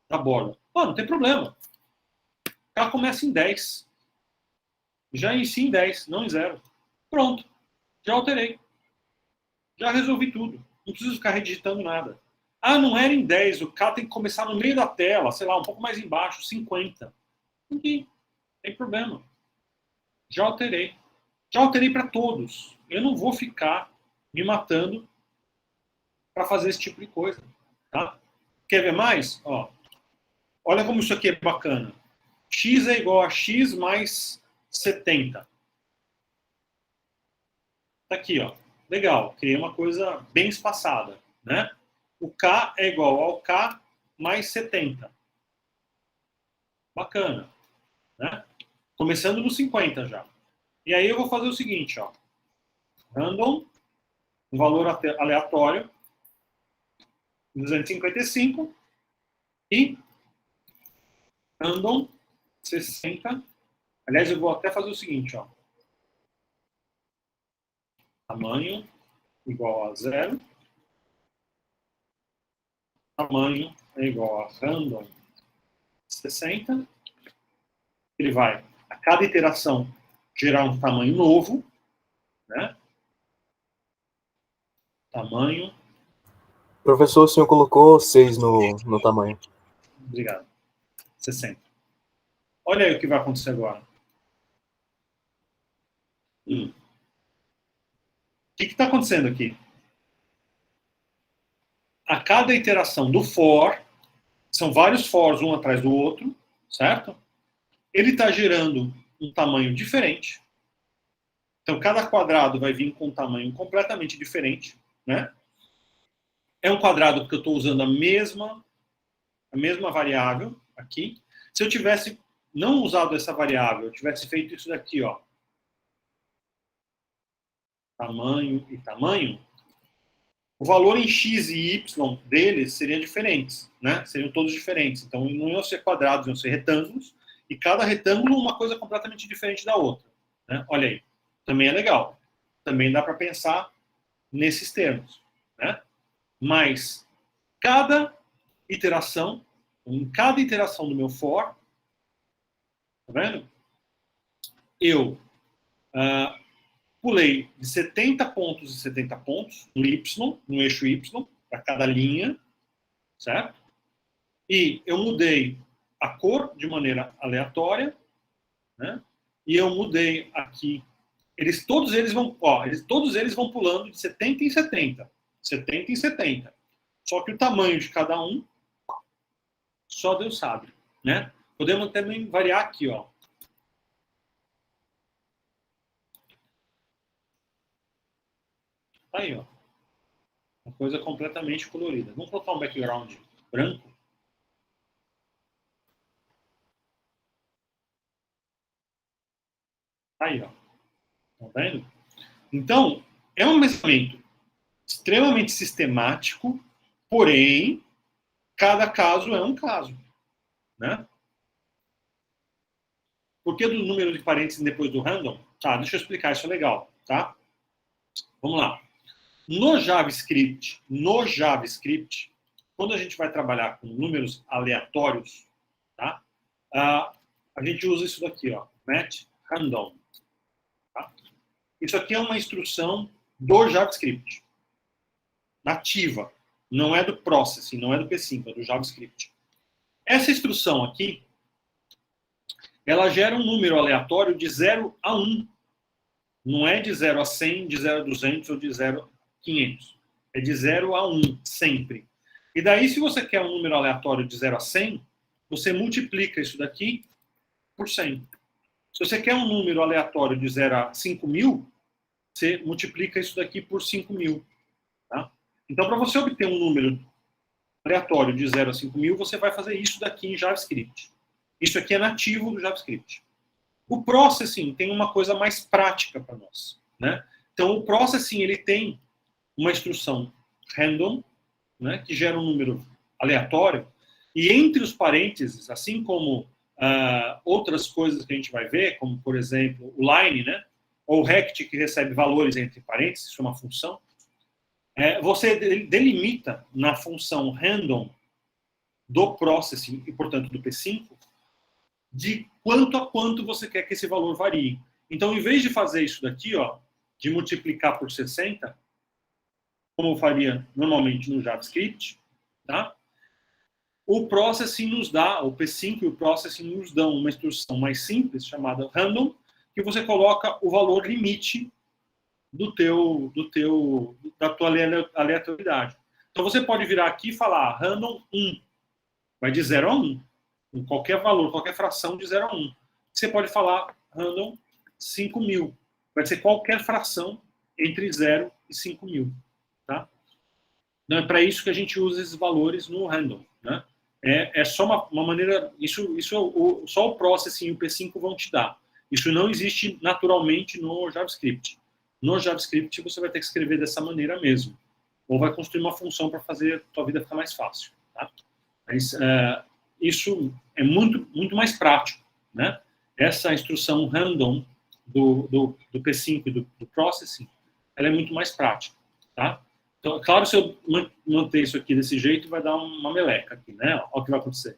da borda. Pô, não tem problema. Ela começa em 10. Já inicia em 10, não em 0. Pronto. Já alterei. Já resolvi tudo. Não preciso ficar redigitando nada. Ah, não era em 10. O K tem que começar no meio da tela, sei lá, um pouco mais embaixo, 50. Não tem problema. Já alterei. Já alterei para todos. Eu não vou ficar me matando para fazer esse tipo de coisa. Tá? Quer ver mais? Ó, olha como isso aqui é bacana. X é igual a X mais 70. Tá aqui, ó. Legal. Criei uma coisa bem espaçada, né? O K é igual ao K mais 70. Bacana, né? Começando no 50 já. E aí eu vou fazer o seguinte, ó. Random, um valor aleatório, 255 e random 60. Aliás, eu vou até fazer o seguinte, ó. Tamanho igual a 0. Tamanho é igual a random 60. Ele vai, a cada iteração, gerar um tamanho novo, né? Tamanho. Professor, o senhor colocou 6 no tamanho. Obrigado. 60. Olha aí o que vai acontecer agora. O que está acontecendo aqui? A cada iteração do for, são vários fors um atrás do outro, certo? Ele está gerando um tamanho diferente. Então, cada quadrado vai vir com um tamanho completamente diferente, né? É um quadrado porque eu estou usando a mesma variável aqui. Se eu tivesse não usado essa variável, eu tivesse feito isso daqui, ó. Tamanho e tamanho, o valor em x e y deles seriam diferentes, né? Seriam todos diferentes. Então, não iam ser quadrados, iam ser retângulos. E cada retângulo uma coisa completamente diferente da outra. Né? Olha aí. Também é legal. Também dá para pensar nesses termos. Né? Mas cada iteração, em cada iteração do meu for, tá vendo? Eu pulei de 70 pontos em 70 pontos no Y, no eixo Y, para cada linha, certo? E eu mudei a cor de maneira aleatória, né? E eu mudei aqui. Todos eles vão pulando de 70 em 70. 70 em 70. Só que o tamanho de cada um, só Deus sabe, né? Podemos também variar aqui, ó. Tá aí, ó. Uma coisa completamente colorida. Vamos colocar um background branco. Tá aí, ó. Tá vendo? Então, é um mesamento extremamente sistemático, porém, cada caso é um caso, né? Por que do número de parênteses depois do random? Tá, deixa eu explicar, isso é legal, tá? Vamos lá. No JavaScript, quando a gente vai trabalhar com números aleatórios, tá? A gente usa isso daqui, ó, match random. Tá? Isso aqui é uma instrução do JavaScript, nativa. Não é do Processing, não é do P5, é do JavaScript. Essa instrução aqui, ela gera um número aleatório de 0 a 1. Não é de 0 a 100, de 0 a 200 ou de 0 a 500. É de 0 a 1, sempre. E daí, se você quer um número aleatório de 0 a 100, você multiplica isso daqui por 100. Se você quer um número aleatório de 0 a 5.000, você multiplica isso daqui por 5.000. Tá? Então, para você obter um número aleatório de 0 a 5.000, você vai fazer isso daqui em JavaScript. Isso aqui é nativo do JavaScript. O Processing tem uma coisa mais prática para nós, né? Então, o Processing, ele tem uma instrução random, né, que gera um número aleatório, e entre os parênteses, assim como outras coisas que a gente vai ver, como, por exemplo, o line, né, ou o rect, que recebe valores entre parênteses, isso é uma função, você delimita na função random do Processing, e, portanto, do P5, de quanto a quanto você quer que esse valor varie. Então, em vez de fazer isso daqui, ó, de multiplicar por 60, como eu faria normalmente no JavaScript, tá? O Processing nos dá, o P5 e o Processing nos dão uma instrução mais simples, chamada random, que você coloca o valor limite da tua aleatoriedade. Então, você pode virar aqui e falar random 1. Vai de 0 a 1. Com qualquer valor, qualquer fração de 0 a 1. Você pode falar random 5.000. Vai ser qualquer fração entre 0 e 5.000. Tá? Então, é para isso que a gente usa esses valores no random. Né? É só uma maneira... Só o Processing e o P5 vão te dar. Isso não existe naturalmente no JavaScript. No JavaScript, você vai ter que escrever dessa maneira mesmo. Ou vai construir uma função para fazer a tua vida ficar mais fácil. Tá? Mas... isso é muito, muito mais prático, né? Essa instrução random do P5 e do Processing, ela é muito mais prática, tá? Então, claro, se eu manter isso aqui desse jeito, vai dar uma meleca aqui, né? Olha o que vai acontecer.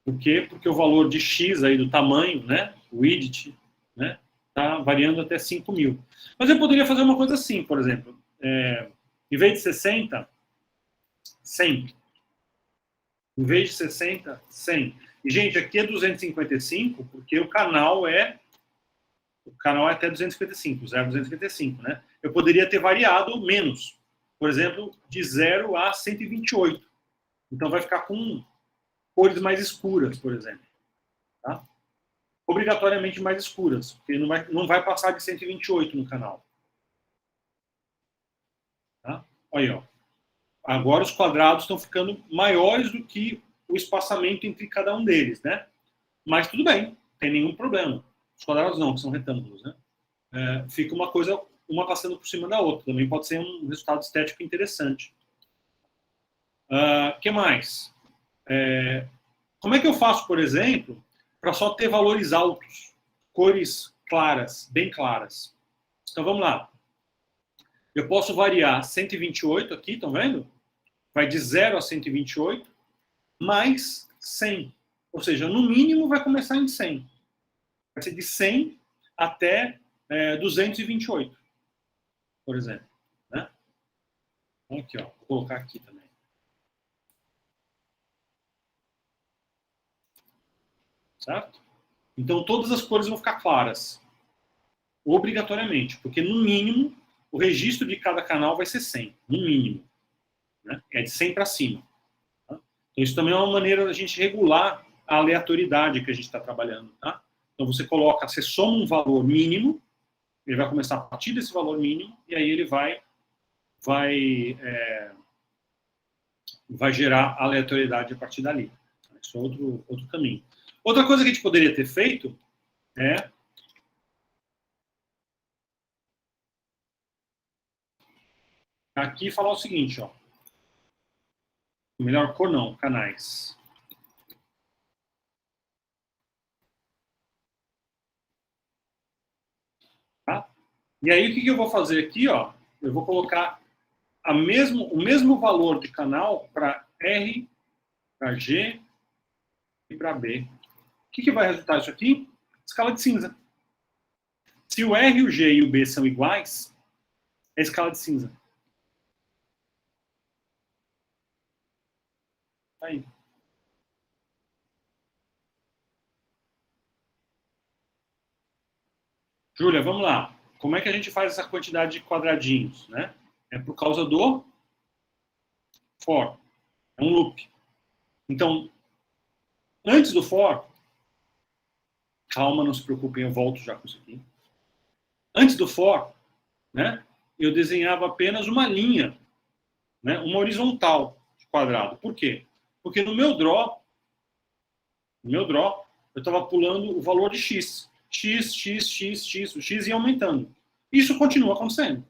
Por quê? Porque o valor de X aí, do tamanho, né? O widget, né? Tá variando até 5.000. Mas eu poderia fazer uma coisa assim, por exemplo. Em vez de 60, 100. Em vez de 60, 100. E, gente, aqui é 255, porque o canal é até 255, 0,255, né? Eu poderia ter variado menos. Por exemplo, de 0 a 128. Então, vai ficar com cores mais escuras, por exemplo. Tá? Obrigatoriamente mais escuras, porque não vai passar de 128 no canal. Tá? Olha aí, ó. Agora os quadrados estão ficando maiores do que o espaçamento entre cada um deles, né? Mas tudo bem, não tem nenhum problema. Os quadrados não, que são retângulos, né? Fica uma coisa, uma passando por cima da outra. Também pode ser um resultado estético interessante. Que mais? Como é que eu faço, por exemplo, para só ter valores altos, cores claras, bem claras? Então vamos lá. Eu posso variar 128 aqui, estão vendo? Vai de 0 a 128, mais 100. Ou seja, no mínimo vai começar em 100. Vai ser de 100 até 228, por exemplo. Né? Aqui, ó, vou colocar aqui também. Certo? Então, todas as cores vão ficar claras. Obrigatoriamente. Porque, no mínimo, o registro de cada canal vai ser 100. No mínimo. Né? É de 100 para cima. Tá? Então, isso também é uma maneira da gente regular a aleatoriedade que a gente está trabalhando. Tá? Então, você coloca, você soma um valor mínimo, ele vai começar a partir desse valor mínimo, e aí ele vai gerar aleatoriedade a partir dali. Isso é outro caminho. Outra coisa que a gente poderia ter feito é aqui falar o seguinte, ó. Melhor cor não, canais. Tá? E aí o que eu vou fazer aqui, ó? Eu vou colocar o mesmo valor de canal para R, para G e para B. O que vai resultar isso aqui? Escala de cinza. Se o R, o G e o B são iguais, é escala de cinza. Tá aí. Júlia, vamos lá. Como é que a gente faz essa quantidade de quadradinhos? Né? É por causa do for. É um loop. Então, antes do for, calma, não se preocupem, eu volto já com isso aqui. Antes do for, né, eu desenhava apenas uma linha, né, uma horizontal de quadrado. Por quê? Porque no meu draw, eu estava pulando o valor de x. O x ia aumentando. Isso continua acontecendo.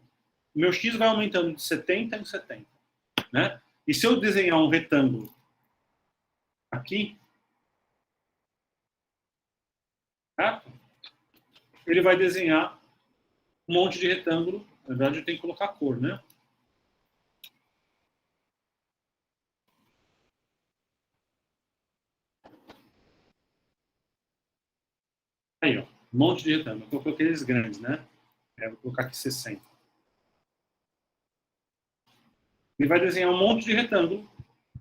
O meu x vai aumentando de 70 em 70. Né? E se eu desenhar um retângulo aqui, certo? Ele vai desenhar um monte de retângulo. Na verdade, eu tenho que colocar cor, né? Aí, ó. Um monte de retângulo. Eu coloquei eles grandes, né? Vou colocar aqui 60. Ele vai desenhar um monte de retângulo,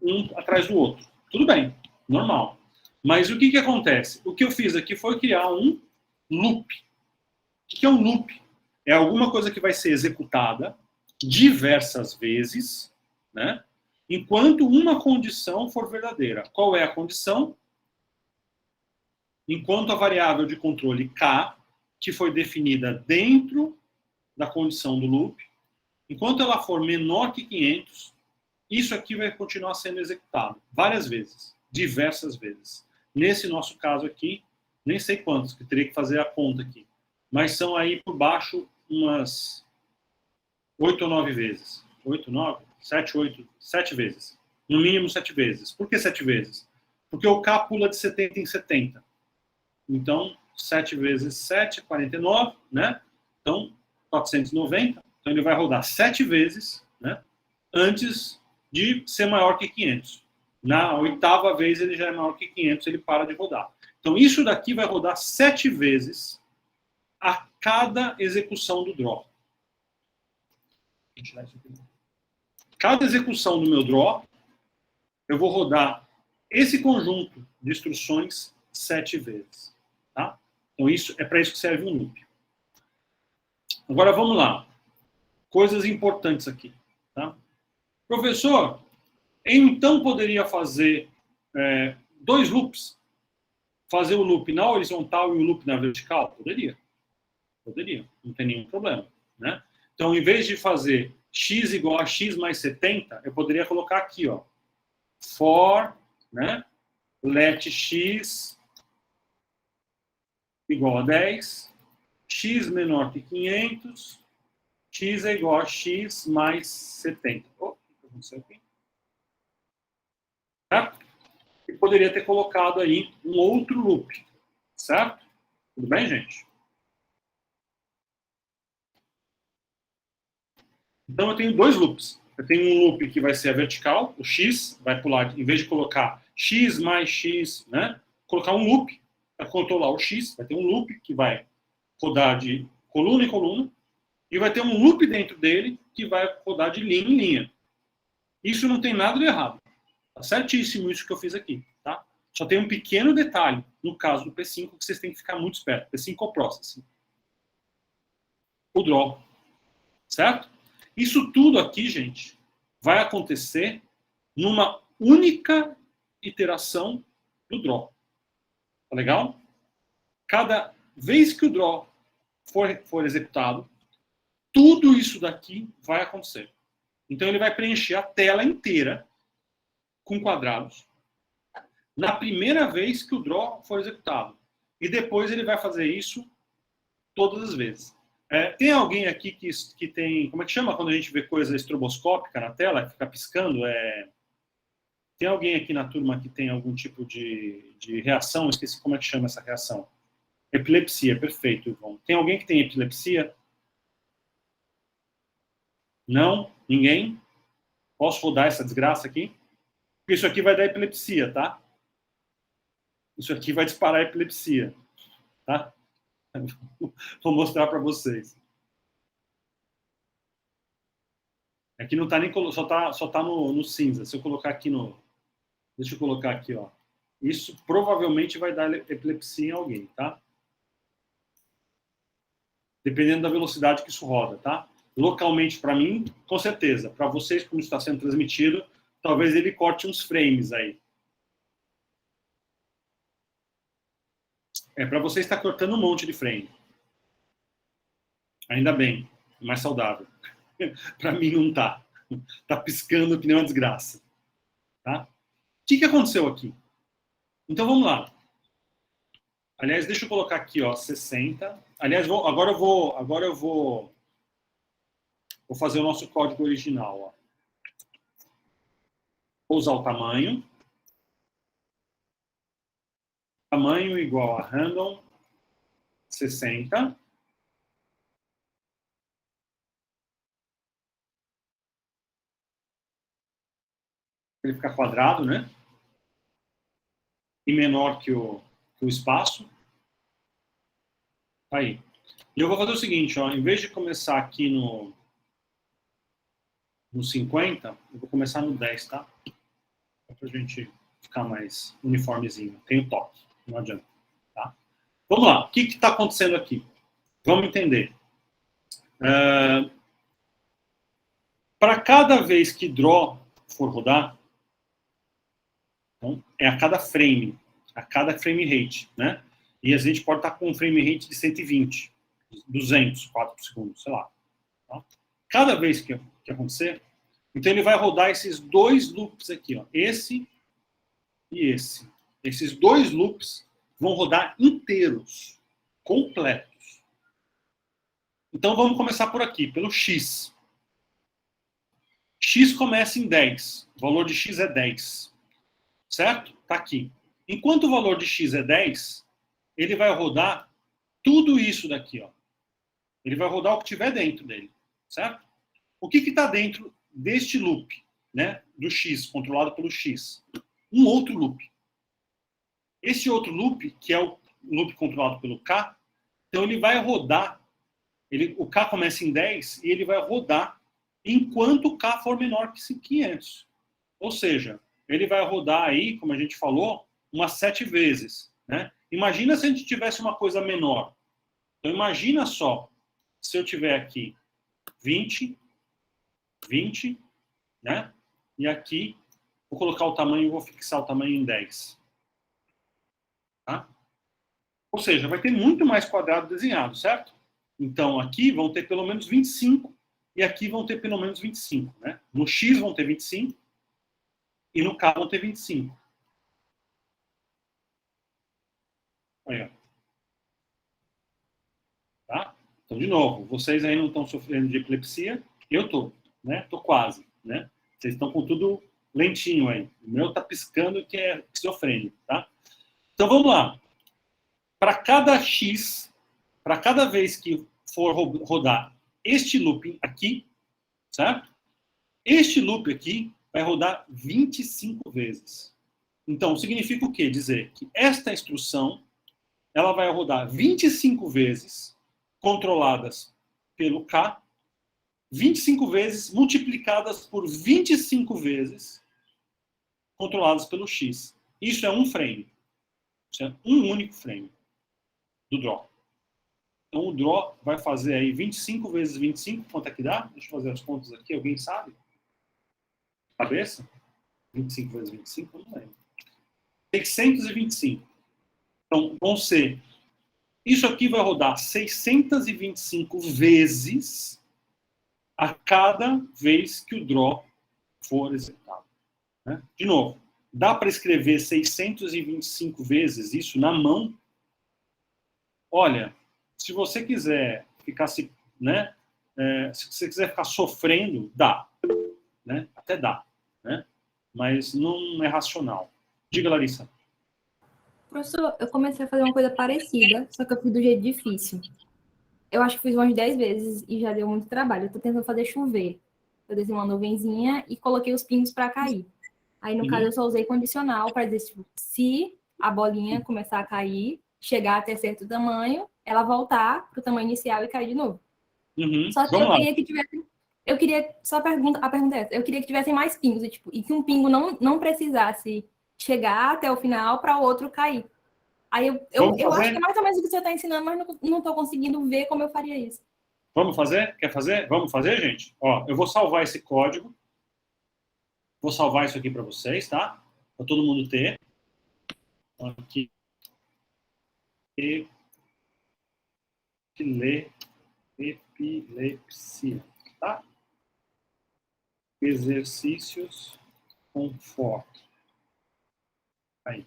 um atrás do outro. Tudo bem, normal. Mas o que acontece? O que eu fiz aqui foi criar um loop. O que é um loop? É alguma coisa que vai ser executada diversas vezes, né? Enquanto uma condição for verdadeira. Qual é a condição? Enquanto a variável de controle k, que foi definida dentro da condição do loop, enquanto ela for menor que 500, isso aqui vai continuar sendo executado várias vezes, diversas vezes. Nesse nosso caso aqui, nem sei quantos, que teria que fazer a conta aqui, mas são aí por baixo umas 8 ou 9 vezes. 8, 9, 7, 8, 7 vezes. No mínimo 7 vezes. Por que 7 vezes? Porque o K pula de 70 em 70. Então, 7 vezes 7, 49, né? Então, 490. Então, ele vai rodar 7 vezes, né? Antes de ser maior que 500. Na 8ª vez, ele já é maior que 500, ele para de rodar. Então, isso daqui vai rodar 7 vezes a cada execução do draw. Cada execução do meu draw, eu vou rodar esse conjunto de instruções 7 vezes. Tá? Então, é para isso que serve um loop. Agora, vamos lá. Coisas importantes aqui. Tá? Professor, eu então poderia fazer 2 loops? Fazer o loop na horizontal e o loop na vertical? Poderia. Poderia. Não tem nenhum problema. Né? Então, em vez de fazer x igual a x mais 70, eu poderia colocar aqui, ó, for, né, let x igual a 10, x menor que 500, x é igual a x mais 70. O que aconteceu aqui? Tá? E poderia ter colocado aí um outro loop, certo? Tudo bem, gente? Então, eu tenho dois loops. Eu tenho um loop que vai ser a vertical, o x, vai pular, em vez de colocar x mais x, né? Colocar um loop para controlar o x. Vai ter um loop que vai rodar de coluna em coluna, e vai ter um loop dentro dele que vai rodar de linha em linha. Isso não tem nada de errado. Tá certíssimo isso que eu fiz aqui, tá? Só tem um pequeno detalhe, no caso do P5, que vocês têm que ficar muito esperto. P5 é o Processing. O Draw. Certo? Isso tudo aqui, gente, vai acontecer numa única iteração do Draw. Tá legal? Cada vez que o Draw for executado, tudo isso daqui vai acontecer. Então, ele vai preencher a tela inteira com quadrados na primeira vez que o Draw for executado. E depois ele vai fazer isso todas as vezes. Tem alguém aqui que tem... Como é que chama quando a gente vê coisa estroboscópica na tela, que fica piscando? Tem alguém aqui na turma que tem algum tipo de reação? Esqueci como é que chama essa reação. Epilepsia, perfeito, Ivon. Tem alguém que tem epilepsia? Não? Ninguém? Posso rodar essa desgraça aqui? Porque isso aqui vai dar epilepsia, tá? Isso aqui vai disparar epilepsia, tá? Vou mostrar para vocês. Aqui não tá nem... Só tá no cinza. Se eu colocar aqui no... Deixa eu colocar aqui, ó. Isso provavelmente vai dar epilepsia em alguém, tá? Dependendo da velocidade que isso roda, tá? Localmente, para mim, com certeza. Para vocês, como está sendo transmitido, talvez ele corte uns frames aí. Para vocês está cortando um monte de frame. Ainda bem, é mais saudável. Para mim não tá. Tá piscando que nem uma desgraça. Tá? O que aconteceu aqui? Então vamos lá. Aliás, deixa eu colocar aqui, ó, 60. Aliás, agora eu vou fazer o nosso código original, ó. Vou usar o tamanho. Tamanho igual a random 60. Ele fica quadrado, né? E menor que o espaço. Aí. E eu vou fazer o seguinte, ó, em vez de começar aqui no 50, eu vou começar no 10, tá? Para a gente ficar mais uniformezinho. Tem o toque, não adianta. Tá? Vamos lá, o que está acontecendo aqui? Vamos entender. Para cada vez que draw for rodar, então, é a cada frame rate, né? E a gente pode estar com um frame rate de 120, 200, 4 por segundo, sei lá. Tá? Cada vez que acontecer, então ele vai rodar esses dois loops aqui, ó, esse e esse. Esses dois loops vão rodar inteiros, completos. Então vamos começar por aqui, pelo x. X começa em 10, o valor de x é 10. Certo? Está aqui. Enquanto o valor de x é 10, ele vai rodar tudo isso daqui, ó. Ele vai rodar o que tiver dentro dele, certo? O que está dentro deste loop, né, do x, controlado pelo x? Um outro loop. Esse outro loop, que é o loop controlado pelo k, então ele vai rodar, o k começa em 10 e ele vai rodar enquanto o k for menor que 500. Ou seja, ele vai rodar aí, como a gente falou, umas 7 vezes, né? Imagina se a gente tivesse uma coisa menor. Então, imagina só, se eu tiver aqui 20, né? E aqui, vou colocar o tamanho, vou fixar o tamanho em 10. Tá? Ou seja, vai ter muito mais quadrado desenhado, certo? Então, aqui vão ter pelo menos 25, e aqui vão ter pelo menos 25, né? No X vão ter 25, e no K vão ter 25. Aí, ó. Tá? Então, de novo, vocês aí não estão sofrendo de epilepsia, eu tô, né? Tô quase, né? Vocês estão com tudo lentinho aí. O meu tá piscando que é esquizofrênico, tá? Então, vamos lá. Para cada X, para cada vez que for rodar este looping aqui, certo? Este loop aqui vai rodar 25 vezes. Então, significa o quê? Dizer que esta instrução ela vai rodar 25 vezes, controladas pelo K, 25 vezes multiplicadas por 25 vezes, controladas pelo X. Isso é um frame. Isso é um único frame do draw. Então, o draw vai fazer aí 25 vezes 25, quanto é que dá? Deixa eu fazer as contas aqui, alguém sabe? Cabeça? 25 vezes 25, eu não lembro. 625. Então, vão ser... Isso aqui vai rodar 625 vezes a cada vez que o draw for executado. Né? De novo, dá para escrever 625 vezes isso na mão? Olha, se você quiser ficar se você quiser ficar sofrendo, dá, né? Até dá, né? Mas não é racional. Diga, Larissa. Professor, eu comecei a fazer uma coisa parecida, só que eu fiz do jeito difícil. Eu acho que fiz umas 10 vezes e já deu muito trabalho. Eu tô tentando fazer chover. Eu desenhei uma nuvenzinha e coloquei os pingos para cair. Aí, no caso, eu só usei condicional para dizer, tipo, se a bolinha começar a cair, chegar até certo tamanho, ela voltar para o tamanho inicial e cair de novo. Só que eu queria que tivesse... Eu queria... A pergunta é essa. Eu queria que tivessem mais pingos. E que um pingo não precisasse chegar até o final para o outro cair. Aí eu acho que é mais ou menos o que você está ensinando, mas não estou conseguindo ver como eu faria isso. Vamos fazer? Quer fazer? Vamos fazer, gente? Ó, eu vou salvar esse código. Vou salvar isso aqui para vocês, tá? Para todo mundo ter. Aqui. Epilepsia, tá? Exercícios com foco. Aí.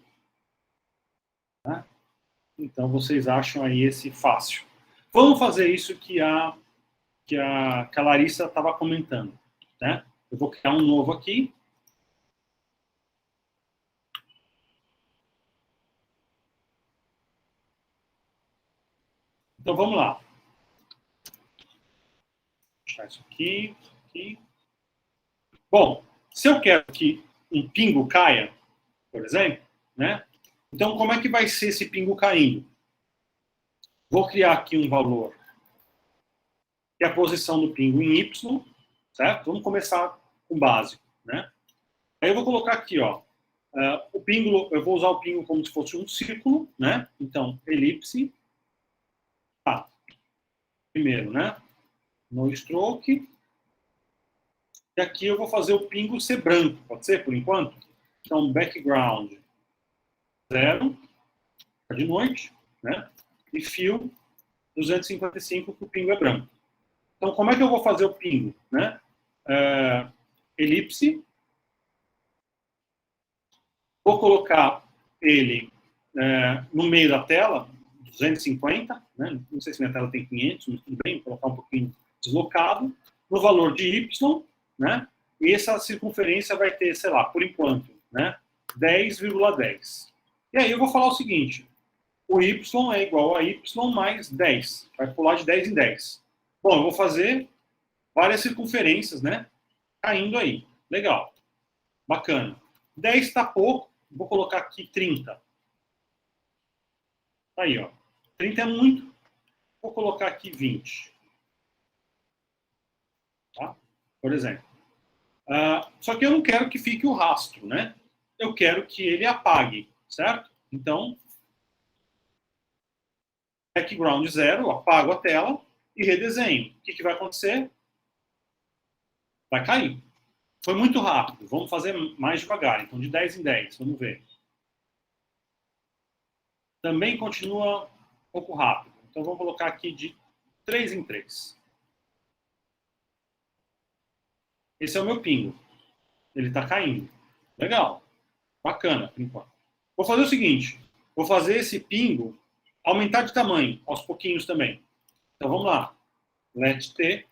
Tá? Então, vocês acham aí esse fácil. Vamos fazer isso que a Larissa estava comentando, né? Eu vou criar um novo aqui. Então, vamos lá. Vou deixar isso aqui, isso aqui. Bom, se eu quero que um pingo caia, por exemplo, né? Então, como é que vai ser esse pingo caindo? Vou criar aqui um valor, que é a posição do pingo em Y, certo? Vamos começar com o básico, né? Aí eu vou colocar aqui, ó, o pingo, eu vou usar o pingo como se fosse um círculo, né? Então, elipse, primeiro, né? No stroke. E aqui eu vou fazer o pingo ser branco, pode ser, por enquanto? Então, background 0, de noite, né? E fill 255, que o pingo é branco. Então, como é que eu vou fazer o pingo, né? Elipse. Vou colocar ele no meio da tela, 250, né? Não sei se minha tela tem 500, mas tudo bem, vou colocar um pouquinho deslocado. No valor de Y, né? E essa circunferência vai ter, sei lá, por enquanto, né? 10,10. E aí eu vou falar o seguinte, o Y é igual a Y mais 10. Vai pular de 10 em 10. Bom, eu vou fazer várias circunferências, né? Caindo aí. Legal. Bacana. 10 está pouco. Vou colocar aqui 30. Aí, ó. 30 é muito. Vou colocar aqui 20. Tá? Por exemplo. Só que eu não quero que fique o rastro, né? Eu quero que ele apague, certo? Então, background 0, apago a tela e redesenho. O que vai acontecer? Vai cair. Foi muito rápido. Vamos fazer mais devagar. Então, de 10 em 10. Vamos ver. Também continua um pouco rápido. Então, vamos colocar aqui de 3 em 3. Esse é o meu pingo. Ele está caindo. Legal. Bacana, por enquanto. Vou fazer o seguinte. Vou fazer esse pingo aumentar de tamanho, aos pouquinhos também. Então, vamos lá. Let t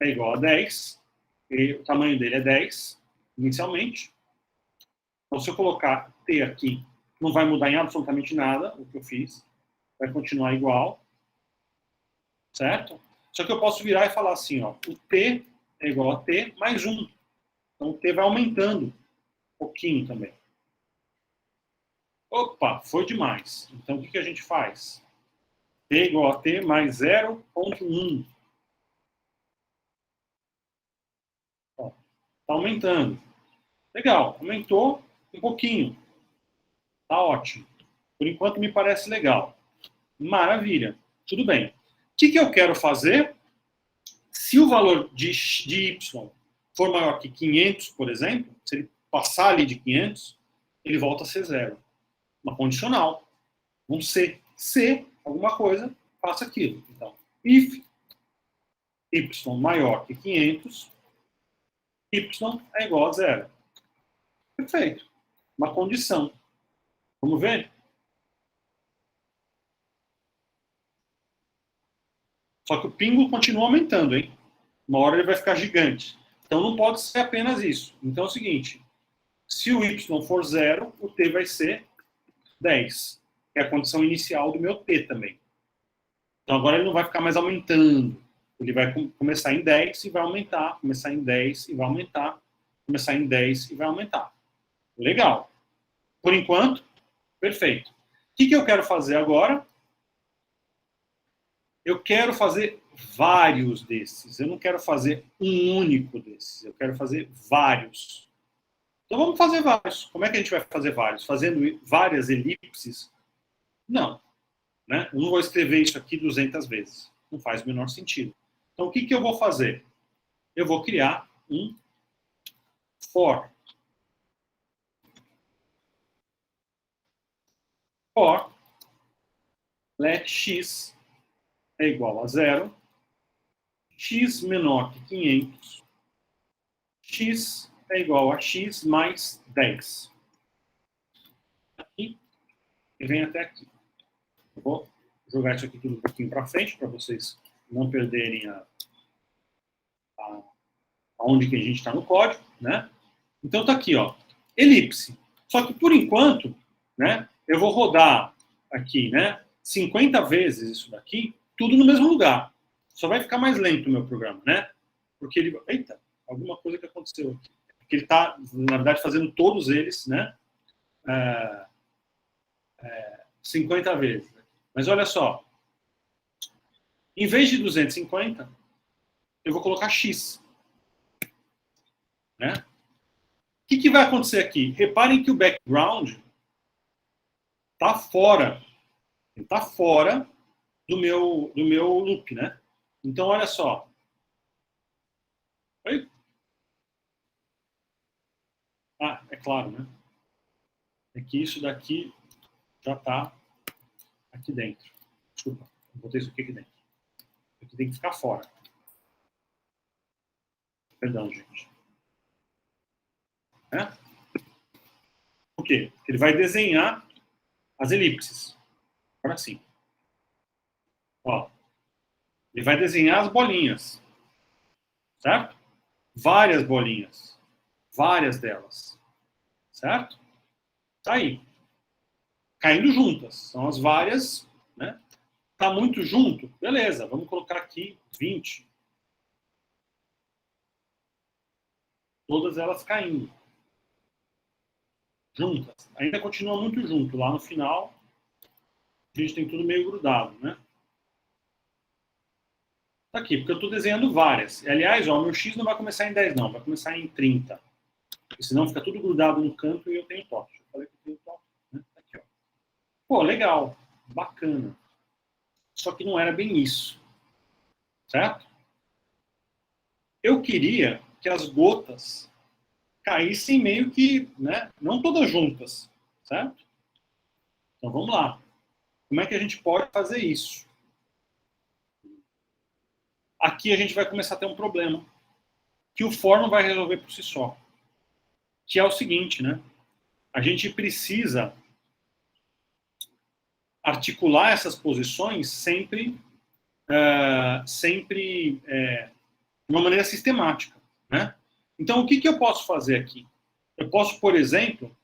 é igual a 10. E o tamanho dele é 10, inicialmente. Então, se eu colocar t aqui, não vai mudar em absolutamente nada o que eu fiz. Vai continuar igual. Certo? Só que eu posso virar e falar assim, ó, o t é igual a t mais 1. Então, o t vai aumentando um pouquinho também. Opa, foi demais. Então, o que a gente faz? T igual a t mais 0,1. Está aumentando. Legal, aumentou um pouquinho. Tá ótimo. Por enquanto me parece legal. Maravilha. Tudo bem. O que eu quero fazer? Se o valor de y for maior que 500, por exemplo, se ele passar ali de 500, ele volta a ser zero. Uma condicional. Um C. Se alguma coisa, faça aquilo. Então, if y maior que 500, y é igual a zero. Perfeito. Uma condição. Vamos ver? Só que o pingo continua aumentando, hein? Uma hora ele vai ficar gigante. Então não pode ser apenas isso. Então é o seguinte, se o y for 0, o t vai ser 10, que é a condição inicial do meu t também. Então agora ele não vai ficar mais aumentando. Ele vai começar em 10 e vai aumentar, começar em 10 e vai aumentar, começar em 10 e vai aumentar. Legal. Por enquanto, perfeito. O que eu quero fazer agora? Eu quero fazer vários desses. Eu não quero fazer um único desses. Eu quero fazer vários. Então vamos fazer vários. Como é que a gente vai fazer vários? Fazendo várias elipses? Não. Né? Eu não vou escrever isso aqui 200 vezes. Não faz o menor sentido. Então o que eu vou fazer? Eu vou criar um for. For let x é igual a 0, x menor que 500, x é igual a x mais 10. Aqui, e vem até aqui. Eu vou jogar isso aqui tudo um pouquinho para frente, para vocês não perderem aonde que a gente está no código, né? Então tá aqui, ó, elipse. Só que por enquanto, né, eu vou rodar aqui, né, 50 vezes isso daqui, tudo no mesmo lugar. Só vai ficar mais lento o meu programa, né? Porque ele... Eita, alguma coisa que aconteceu aqui. Porque ele está, na verdade, fazendo todos eles, né? 50 vezes. Mas olha só. Em vez de 250, eu vou colocar x. Né? O que vai acontecer aqui? Reparem que o background está fora. Ele está fora do meu loop, né? Então, olha só. Oi? Ah, é claro, né? É que isso daqui já está aqui dentro. Desculpa, eu botei isso aqui dentro. Isso aqui tem que ficar fora. Perdão, gente. É? Por quê? Porque ele vai desenhar as elipses. Agora sim. Ó. Ele vai desenhar as bolinhas. Certo? Várias bolinhas. Várias delas. Certo? Tá aí. Caindo juntas. São as várias, né? Tá muito junto? Beleza, vamos colocar aqui 20. Todas elas caindo. Juntas. Ainda continua muito junto. Lá no final, a gente tem tudo meio grudado, né? Tá aqui, porque eu estou desenhando várias. E, aliás, ó, meu X não vai começar em 10, não. Vai começar em 30. Porque senão fica tudo grudado no canto e eu tenho toque. Eu falei que eu tenho toque. Né? Tá aqui, ó. Pô, legal. Bacana. Só que não era bem isso. Certo? Eu queria que as gotas caíssem meio que, né, não todas juntas, certo? Então vamos lá. Como é que a gente pode fazer isso? Aqui a gente vai começar a ter um problema que o for não vai resolver por si só. Que é o seguinte, né? A gente precisa articular essas posições sempre de uma maneira sistemática, né? Então, o que eu posso fazer aqui? Eu posso, por exemplo,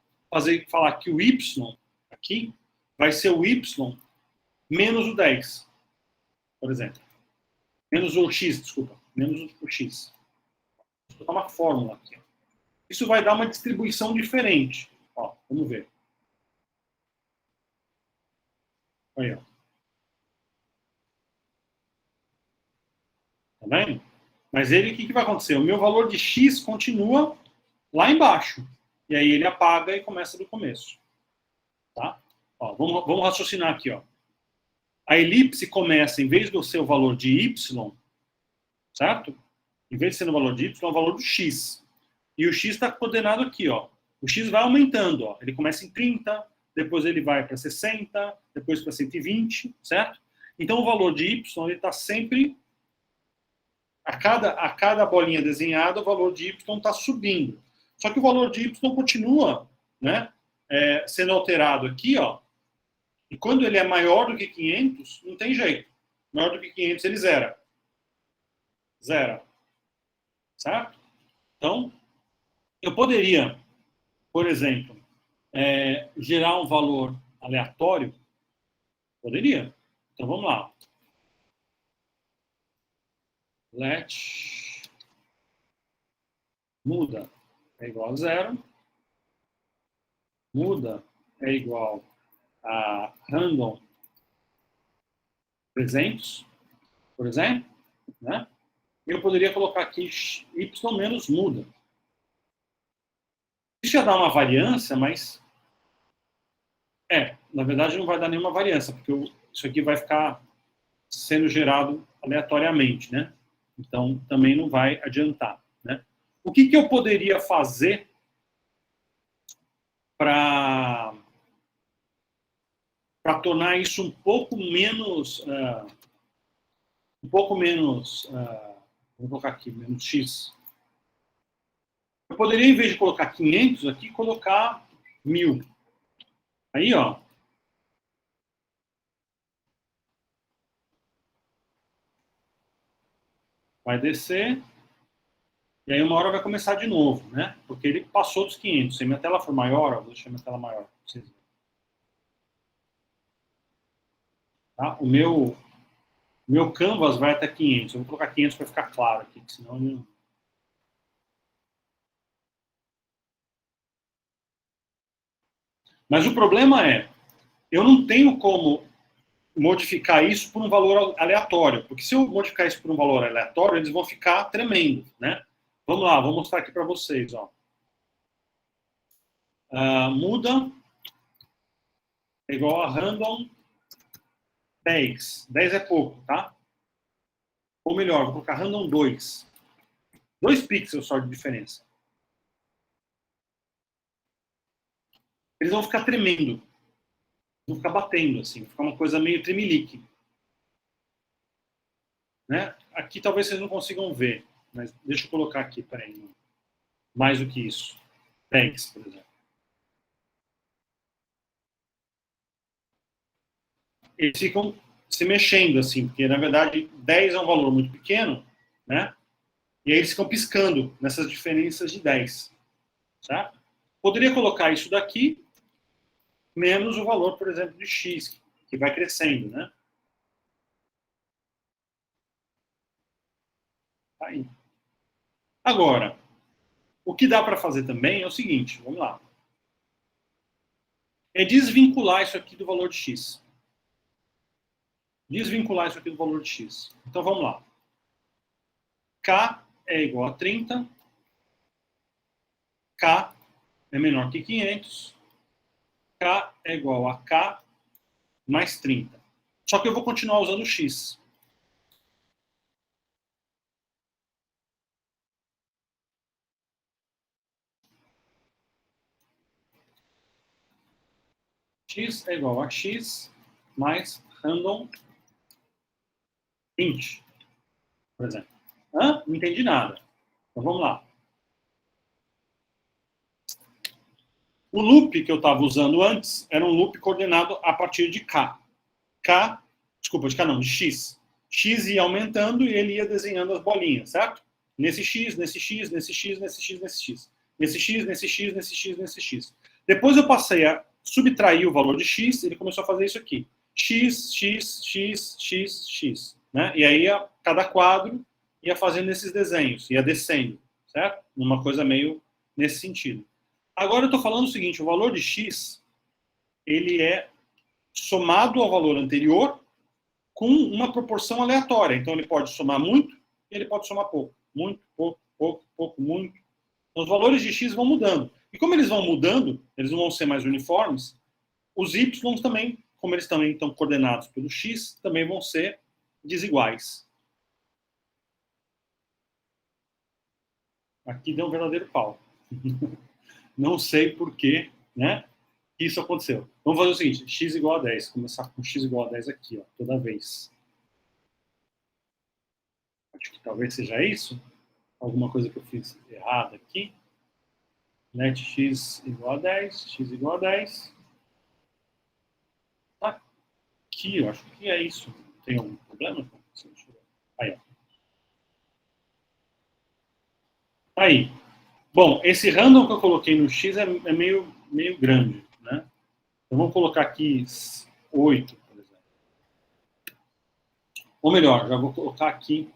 falar que o y aqui vai ser o y menos o 10, por exemplo. Menos o x, desculpa. Menos o x. Vou botar uma fórmula aqui. Isso vai dar uma distribuição diferente. Ó, vamos ver. Aí, ó. Tá vendo? Mas ele, o que vai acontecer? O meu valor de x continua lá embaixo. E aí ele apaga e começa do começo. Tá? Ó, vamos raciocinar aqui. Ó. A elipse começa, em vez do seu valor de y, certo? Em vez de ser no valor de y, é o valor do x. E o x está coordenado aqui. Ó. O x vai aumentando. Ó. Ele começa em 30, depois ele vai para 60, depois para 120, certo? Então o valor de y está sempre... A cada bolinha desenhada, o valor de y está subindo. Só que o valor de y continua, né, sendo alterado aqui, ó. E quando ele é maior do que 500, não tem jeito. Maior do que 500, ele zera. Zera. Certo? Então, eu poderia, por exemplo, gerar um valor aleatório. Poderia. Então, vamos lá. Let muda é igual a 0. Muda é igual a random 300, por exemplo. Né? Eu poderia colocar aqui y menos muda. Isso ia dar uma variância, mas... na verdade não vai dar nenhuma variância, porque isso aqui vai ficar sendo gerado aleatoriamente, né? Então, também não vai adiantar. Né? O que eu poderia fazer para tornar isso um pouco menos... vamos colocar aqui, menos x. Eu poderia, em vez de colocar 500 aqui, colocar 1000. Aí, ó. Vai descer. E aí uma hora vai começar de novo, né? Porque ele passou dos 500. Se minha tela for maior, ó, vou deixar minha tela maior. Pra vocês verem. Tá? O meu canvas vai até 500. Eu vou colocar 500 para ficar claro aqui, senão não... Mas o problema é, eu não tenho como modificar isso por um valor aleatório. Porque se eu modificar isso por um valor aleatório, eles vão ficar tremendo, né? Vamos lá, vou mostrar aqui para vocês. Ó. Muda é igual a random 10. 10 é pouco, tá? Ou melhor, vou colocar random 2. 2 pixels só de diferença. Eles vão ficar tremendo. Vão ficar batendo, assim. Vai ficar uma coisa meio tremelique. Né? Aqui talvez vocês não consigam ver. Mas deixa eu colocar aqui, peraí. Mais do que isso. 10, por exemplo. Eles ficam se mexendo, assim, porque, na verdade, 10 é um valor muito pequeno, né? E aí eles ficam piscando nessas diferenças de 10. Tá? Poderia colocar isso daqui, menos o valor, por exemplo, de x, que vai crescendo, né? Aí. Agora, o que dá para fazer também é o seguinte, vamos lá. É desvincular isso aqui do valor de x. Desvincular isso aqui do valor de x. Então, vamos lá. K é igual a 30. K é menor que 500. K é igual a K mais 30. Só que eu vou continuar usando x. X é igual a x mais random 20, por exemplo. Não entendi nada. Então vamos lá. O loop que eu estava usando antes era um loop coordenado a partir de K. De X. X ia aumentando e ele ia desenhando as bolinhas, certo? Nesse X, nesse X, nesse X, nesse X, nesse X. Nesse X, nesse X, nesse X, nesse X. Depois eu passei a subtrair o valor de X, ele começou a fazer isso aqui. X, X, X, X, X. Né? E aí cada quadro ia fazendo esses desenhos, ia descendo, certo? Uma coisa meio nesse sentido. Agora eu estou falando o seguinte, o valor de x, ele é somado ao valor anterior com uma proporção aleatória. Então, ele pode somar muito e ele pode somar pouco. Muito, pouco, pouco, pouco, muito. Então, os valores de x vão mudando. E como eles vão mudando, eles não vão ser mais uniformes, os y também, como eles também estão coordenados pelo x, também vão ser desiguais. Aqui deu um verdadeiro pau. Não sei por que, né, isso aconteceu. Vamos fazer o seguinte, x igual a 10. Começar com x igual a 10 aqui, ó, toda vez. Acho que talvez seja isso. Alguma coisa que eu fiz errada aqui. Let x igual a 10, x igual a 10. Aqui, eu acho que é isso. Tem algum problema? Aí, ó. Aí. Bom, esse random que eu coloquei no x é meio grande, né? Então, vamos colocar aqui 8, por exemplo. Ou melhor, já vou colocar aqui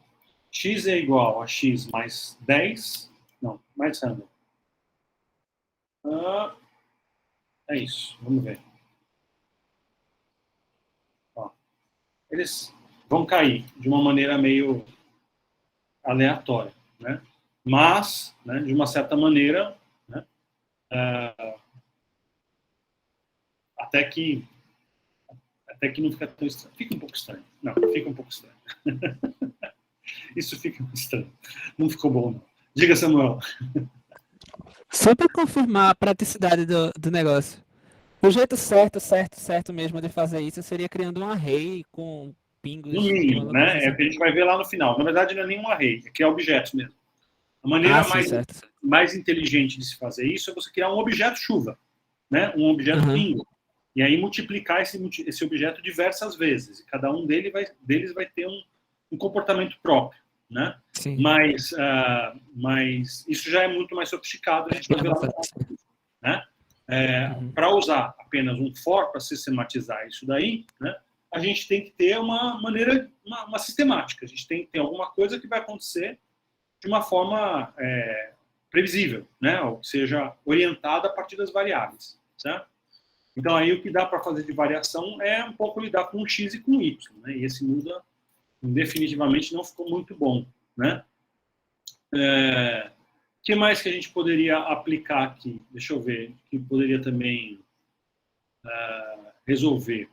x é igual a x mais 10. Não, mais random. É isso, vamos ver. Ó, eles vão cair de uma maneira meio aleatória, né? Mas, né, de uma certa maneira, né, até que não fica tão estranho. Fica um pouco estranho. Não, fica um pouco estranho. Isso fica estranho. Não ficou bom, não. Diga, Samuel. Só para confirmar a praticidade do negócio. O jeito certo mesmo de fazer isso seria criando um array com pingos. No mínimo, né? Assim. É o que a gente vai ver lá no final. Na verdade, não é nenhum array, é criar objetos mesmo. A maneira mais inteligente de se fazer isso é você criar um objeto chuva, né? Um objeto pingo. E aí multiplicar esse objeto diversas vezes. E cada um deles vai ter um comportamento próprio, né? Sim. Mas isso já é muito mais sofisticado, a gente vai ver lá, né? Para usar apenas um for para sistematizar isso daí, né? A gente tem que ter uma maneira, uma sistemática. A gente tem que ter alguma coisa que vai acontecer de uma forma previsível, né? Ou seja, orientada a partir das variáveis, certo? Então, aí o que dá para fazer de variação é um pouco lidar com o x e com o y, né? E esse muda definitivamente não ficou muito bom, né? O que mais que a gente poderia aplicar aqui? Deixa eu ver, que poderia também resolver.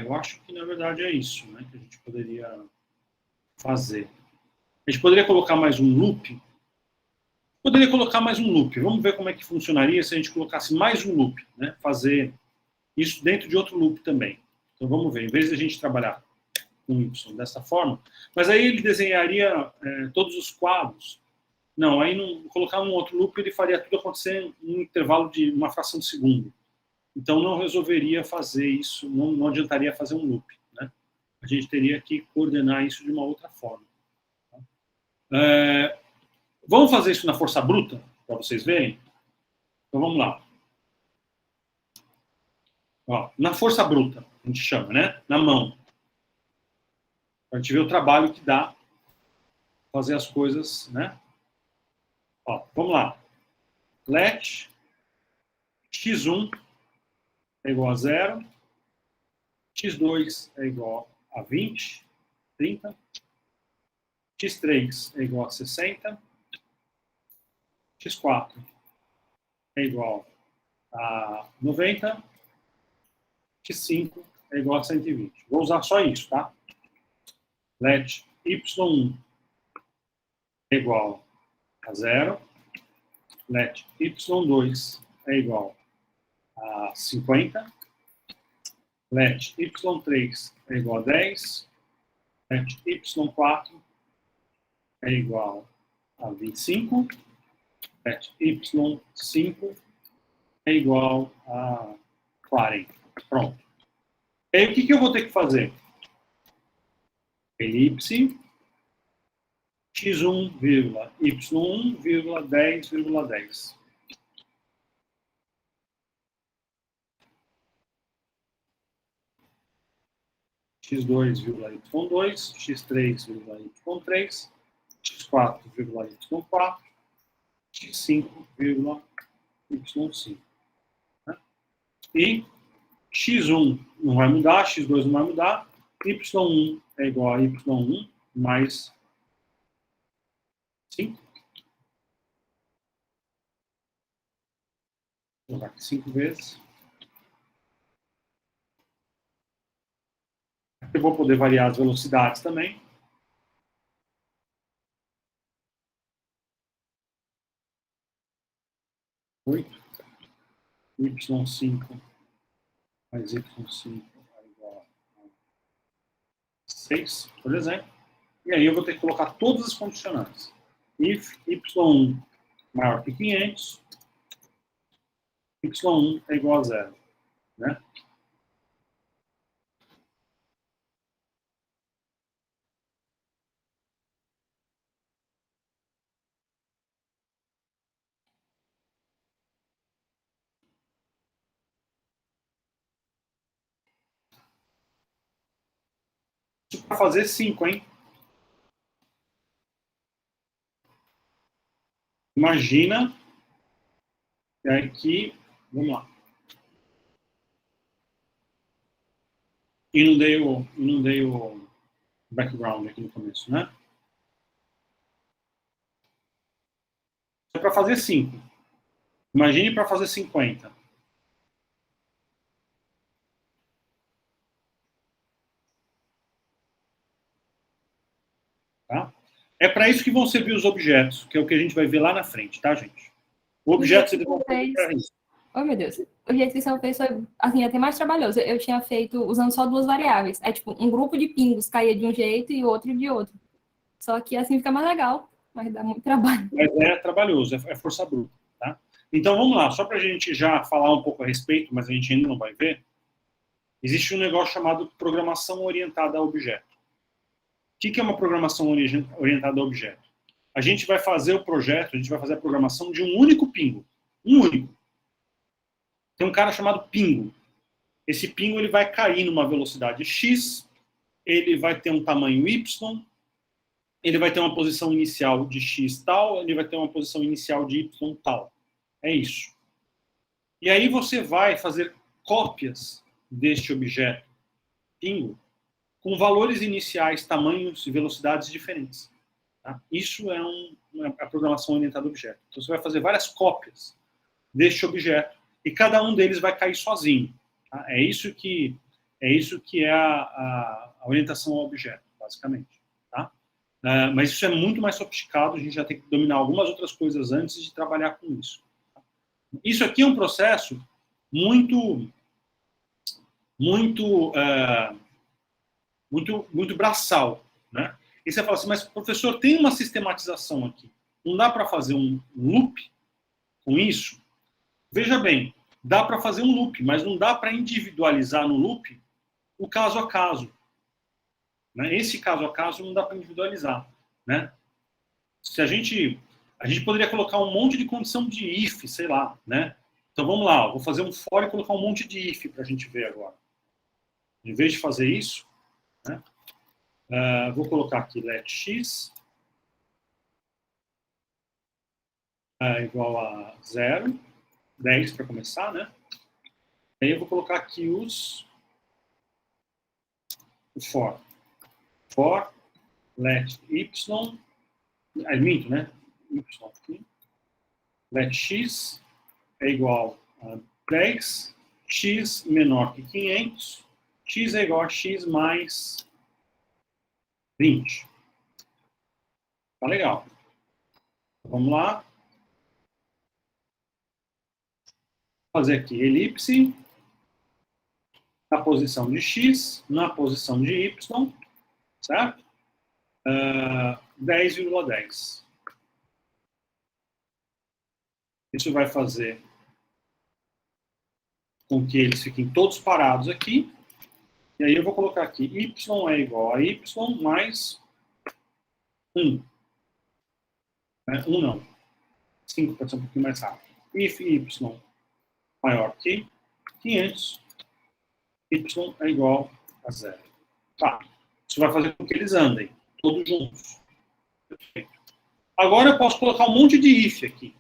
Eu acho que, na verdade, é isso, né, que a gente poderia fazer. A gente poderia colocar mais um loop. Poderia colocar mais um loop. Vamos ver como é que funcionaria se a gente colocasse mais um loop, né? Fazer isso dentro de outro loop também. Então, vamos ver. Em vez de a gente trabalhar com y dessa forma, mas aí ele desenharia todos os quadros. Não, aí não colocar um outro loop, ele faria tudo acontecer em um intervalo de uma fração de segundo. Então, não resolveria fazer isso, não adiantaria fazer um loop, né? A gente teria que coordenar isso de uma outra forma. Vamos fazer isso na força bruta, para vocês verem? Então, vamos lá. Ó, na força bruta, a gente chama, né? Na mão. A gente vê o trabalho que dá fazer as coisas, né? Ó, vamos lá. Let x1 é igual a 0, x2 é igual a 20, 30, x3 é igual a 60, x4 é igual a 90, x5 é igual a 120. Vou usar só isso, tá? Let y1 é igual a 0, let y2 é igual a 50, let y3 é igual a 10, let y4 é igual a 25, let y5 é igual a 40. Pronto. E aí, o que eu vou ter que fazer? Elipse x1, y1, 10,10. x2, y2, x3, y3, x4,y4, x5,y5. Né? E x1 não vai mudar, x2 não vai mudar, y1 é igual a y1 mais 5. Vou colocar aqui 5 vezes. Eu vou poder variar as velocidades também. y5 mais y5 é igual a 6, por exemplo. E aí eu vou ter que colocar todas as condicionantes. If y1 maior que 500, y1 é igual a 0. Né? Isso para fazer 5, hein? Imagina que, vamos lá. E não dei o background aqui no começo, né? Isso é para fazer 5. Imagine para fazer 50. Tá? É para isso que vão servir os objetos, que é o que a gente vai ver lá na frente, tá, gente? O objeto eles vão servir para isso. Oh, meu Deus. O jeito que você fez foi, assim, até mais trabalhoso. Eu tinha feito usando só 2 variáveis. É tipo, um grupo de pingos caía de um jeito e outro de outro. Só que assim fica mais legal, mas dá muito trabalho. Mas é trabalhoso, é força bruta, tá? Então, vamos lá. Só para a gente já falar um pouco a respeito, mas a gente ainda não vai ver. Existe um negócio chamado programação orientada a objeto. O que é uma programação orientada a objeto? A gente vai fazer o projeto, a gente vai fazer a programação de um único pingo. Um único. Tem um cara chamado pingo. Esse pingo ele vai cair numa velocidade x, ele vai ter um tamanho y, ele vai ter uma posição inicial de x tal, ele vai ter uma posição inicial de y tal. É isso. E aí você vai fazer cópias deste objeto pingo com valores iniciais, tamanhos e velocidades diferentes. Tá? Isso é a programação orientada a objeto. Então você vai fazer várias cópias deste objeto e cada um deles vai cair sozinho. Tá? É isso que é a orientação ao objeto, basicamente. Tá? Mas isso é muito mais sofisticado, a gente já tem que dominar algumas outras coisas antes de trabalhar com isso. Tá? Isso aqui é um processo muito braçal, né? E você fala assim, mas professor, tem uma sistematização aqui. Não dá para fazer um loop com isso? Veja bem, dá para fazer um loop, mas não dá para individualizar no loop o caso a caso. Né? Esse caso a caso não dá para individualizar. Né? Se a gente poderia colocar um monte de condição de if, sei lá. Né? Então vamos lá, vou fazer um for e colocar um monte de if para a gente ver agora. Em vez de fazer isso, né? Vou colocar aqui let x igual a 0, 10 para começar, né? Aí eu vou colocar aqui o for. For let y, minto, né? Y aqui. Let x é igual a 10, x menor que 500, x é igual a x mais 20. Tá legal. Vamos lá. Vou fazer aqui elipse na posição de x, na posição de y, certo? 10,10. Isso vai fazer com que eles fiquem todos parados aqui. E aí eu vou colocar aqui y é igual a y mais 1. 1 não. 5 pode ser um pouquinho mais rápido. If y maior que 500, y é igual a 0. Tá. Isso vai fazer com que eles andem, todos juntos. Perfeito. Agora eu posso colocar um monte de if aqui,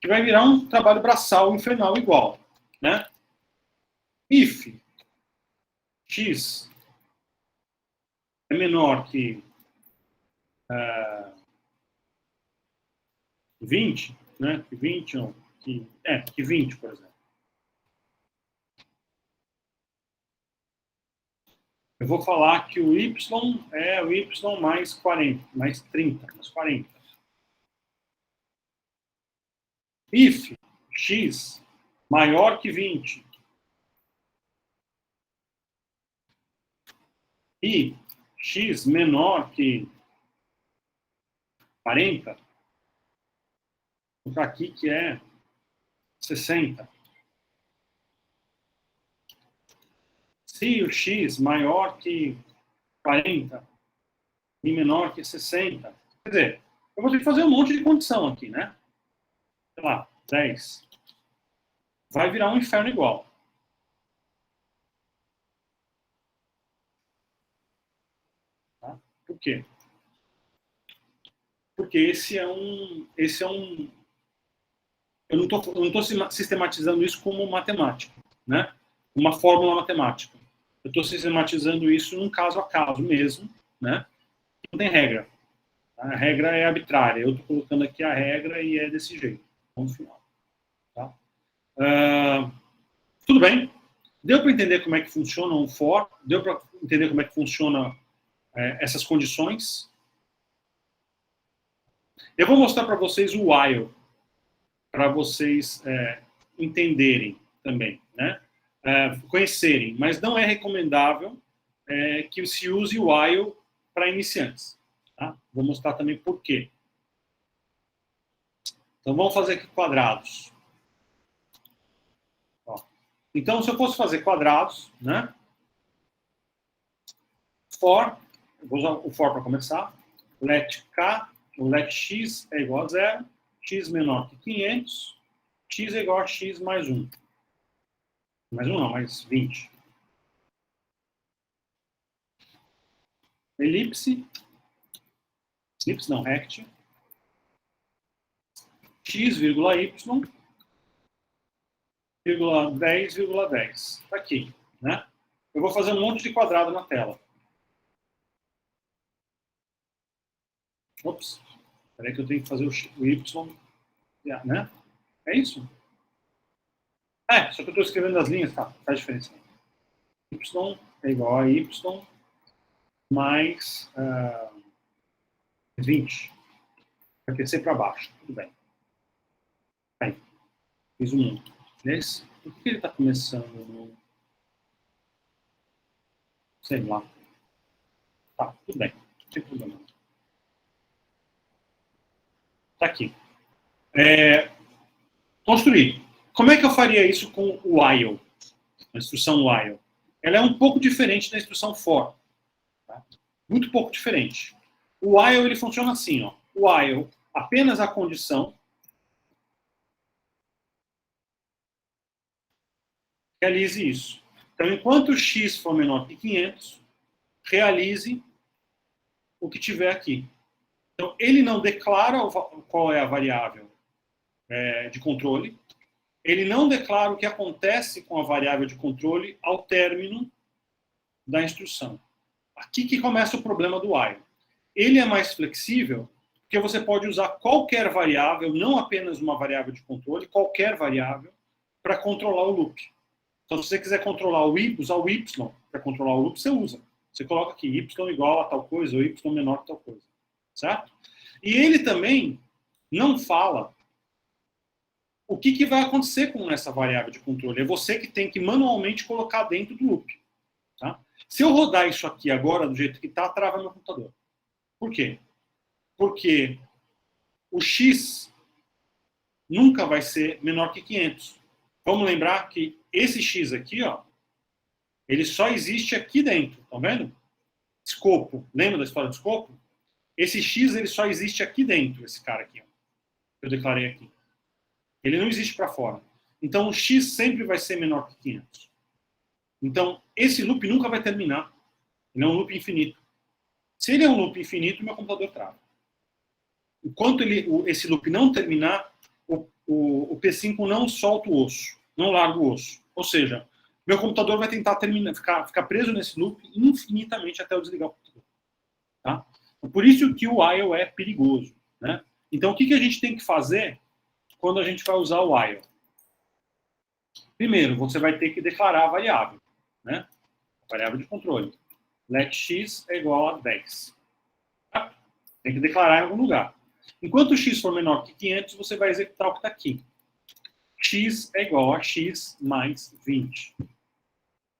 que vai virar um trabalho braçal infernal igual, né? If x é menor que 20, né? Que 20, não, que 20, por exemplo. Eu vou falar que o y é o y mais 40, mais 30, mais 40. If x maior que 20 e x menor que 40, vou colocar aqui que é 60. Se o x maior que 40 e menor que 60, quer dizer, eu vou ter que fazer um monte de condição aqui, né? Sei lá, 10. Vai virar um inferno igual. Tá? Por quê? Porque esse é um eu não estou sistematizando isso como matemática, né? Uma fórmula matemática. Eu estou sistematizando isso num caso a caso mesmo, né? Não tem regra. A regra é arbitrária. Eu estou colocando aqui a regra e é desse jeito. Ponto final. Tá? Tudo bem? Deu para entender como é que funciona um for? Deu para entender como é que funciona essas condições? Eu vou mostrar para vocês o while, para vocês entenderem também, né? Conhecerem, mas não é recomendável que se use o while para iniciantes. Tá? Vou mostrar também por quê. Então, vamos fazer aqui quadrados. Ó. Então, se eu fosse fazer quadrados, né? For, eu vou usar o for para começar. Let k, o let x é igual a 0, x menor que 500, x é igual a x mais 1. Mais 1 não, mais 20. Elipse não, rect, x, y, 10,10. Está aqui, né? Eu vou fazer um monte de quadrado na tela. Ops, espera aí que eu tenho que fazer o y, né? É isso? Só que eu estou escrevendo as linhas, tá? Faz diferença. Y é igual a y mais 20. Vai crescer para baixo. Tudo bem. Aí. Fiz um monte. Nesse. Por que ele está começando no... Sei lá. Tá, tudo bem. Não tem problema. Tá aqui. Construir. Como é que eu faria isso com o while? A instrução while. Ela é um pouco diferente da instrução for. Tá? Muito pouco diferente. O while ele funciona assim, ó. O while, apenas a condição realize isso. Então, enquanto x for menor que 500, realize o que tiver aqui. Então, ele não declara qual é a variável de controle. Ele não declara o que acontece com a variável de controle ao término da instrução. Aqui que começa o problema do while. Ele é mais flexível, porque você pode usar qualquer variável, não apenas uma variável de controle, qualquer variável, para controlar o loop. Então, se você quiser controlar usar o y para controlar o loop, você usa. Você coloca aqui y igual a tal coisa, ou y menor que tal coisa. Certo? E ele também não fala o que vai acontecer com essa variável de controle. É você que tem que manualmente colocar dentro do loop. Tá? Se eu rodar isso aqui agora, do jeito que está, trava meu computador. Por quê? Porque o x nunca vai ser menor que 500. Vamos lembrar que esse x aqui, ó, ele só existe aqui dentro. Tá vendo? Escopo. Lembra da história do escopo? Esse x ele só existe aqui dentro, esse cara aqui. Ó, que eu declarei aqui. Ele não existe para fora. Então, o x sempre vai ser menor que 500. Então, esse loop nunca vai terminar. Ele é um loop infinito. Se ele é um loop infinito, meu computador trava. enquanto esse loop não terminar, o P5 não solta o osso, não larga o osso. Ou seja, meu computador vai tentar ficar preso nesse loop infinitamente até eu desligar o computador. Tá? Por isso que o while é perigoso. Né? Então, o que a gente tem que fazer quando a gente vai usar o while? Primeiro, você vai ter que declarar a variável. Né? A variável de controle. Let x é igual a 10. Tá? Tem que declarar em algum lugar. Enquanto x for menor que 500, você vai executar o que está aqui. X é igual a x mais 20. Se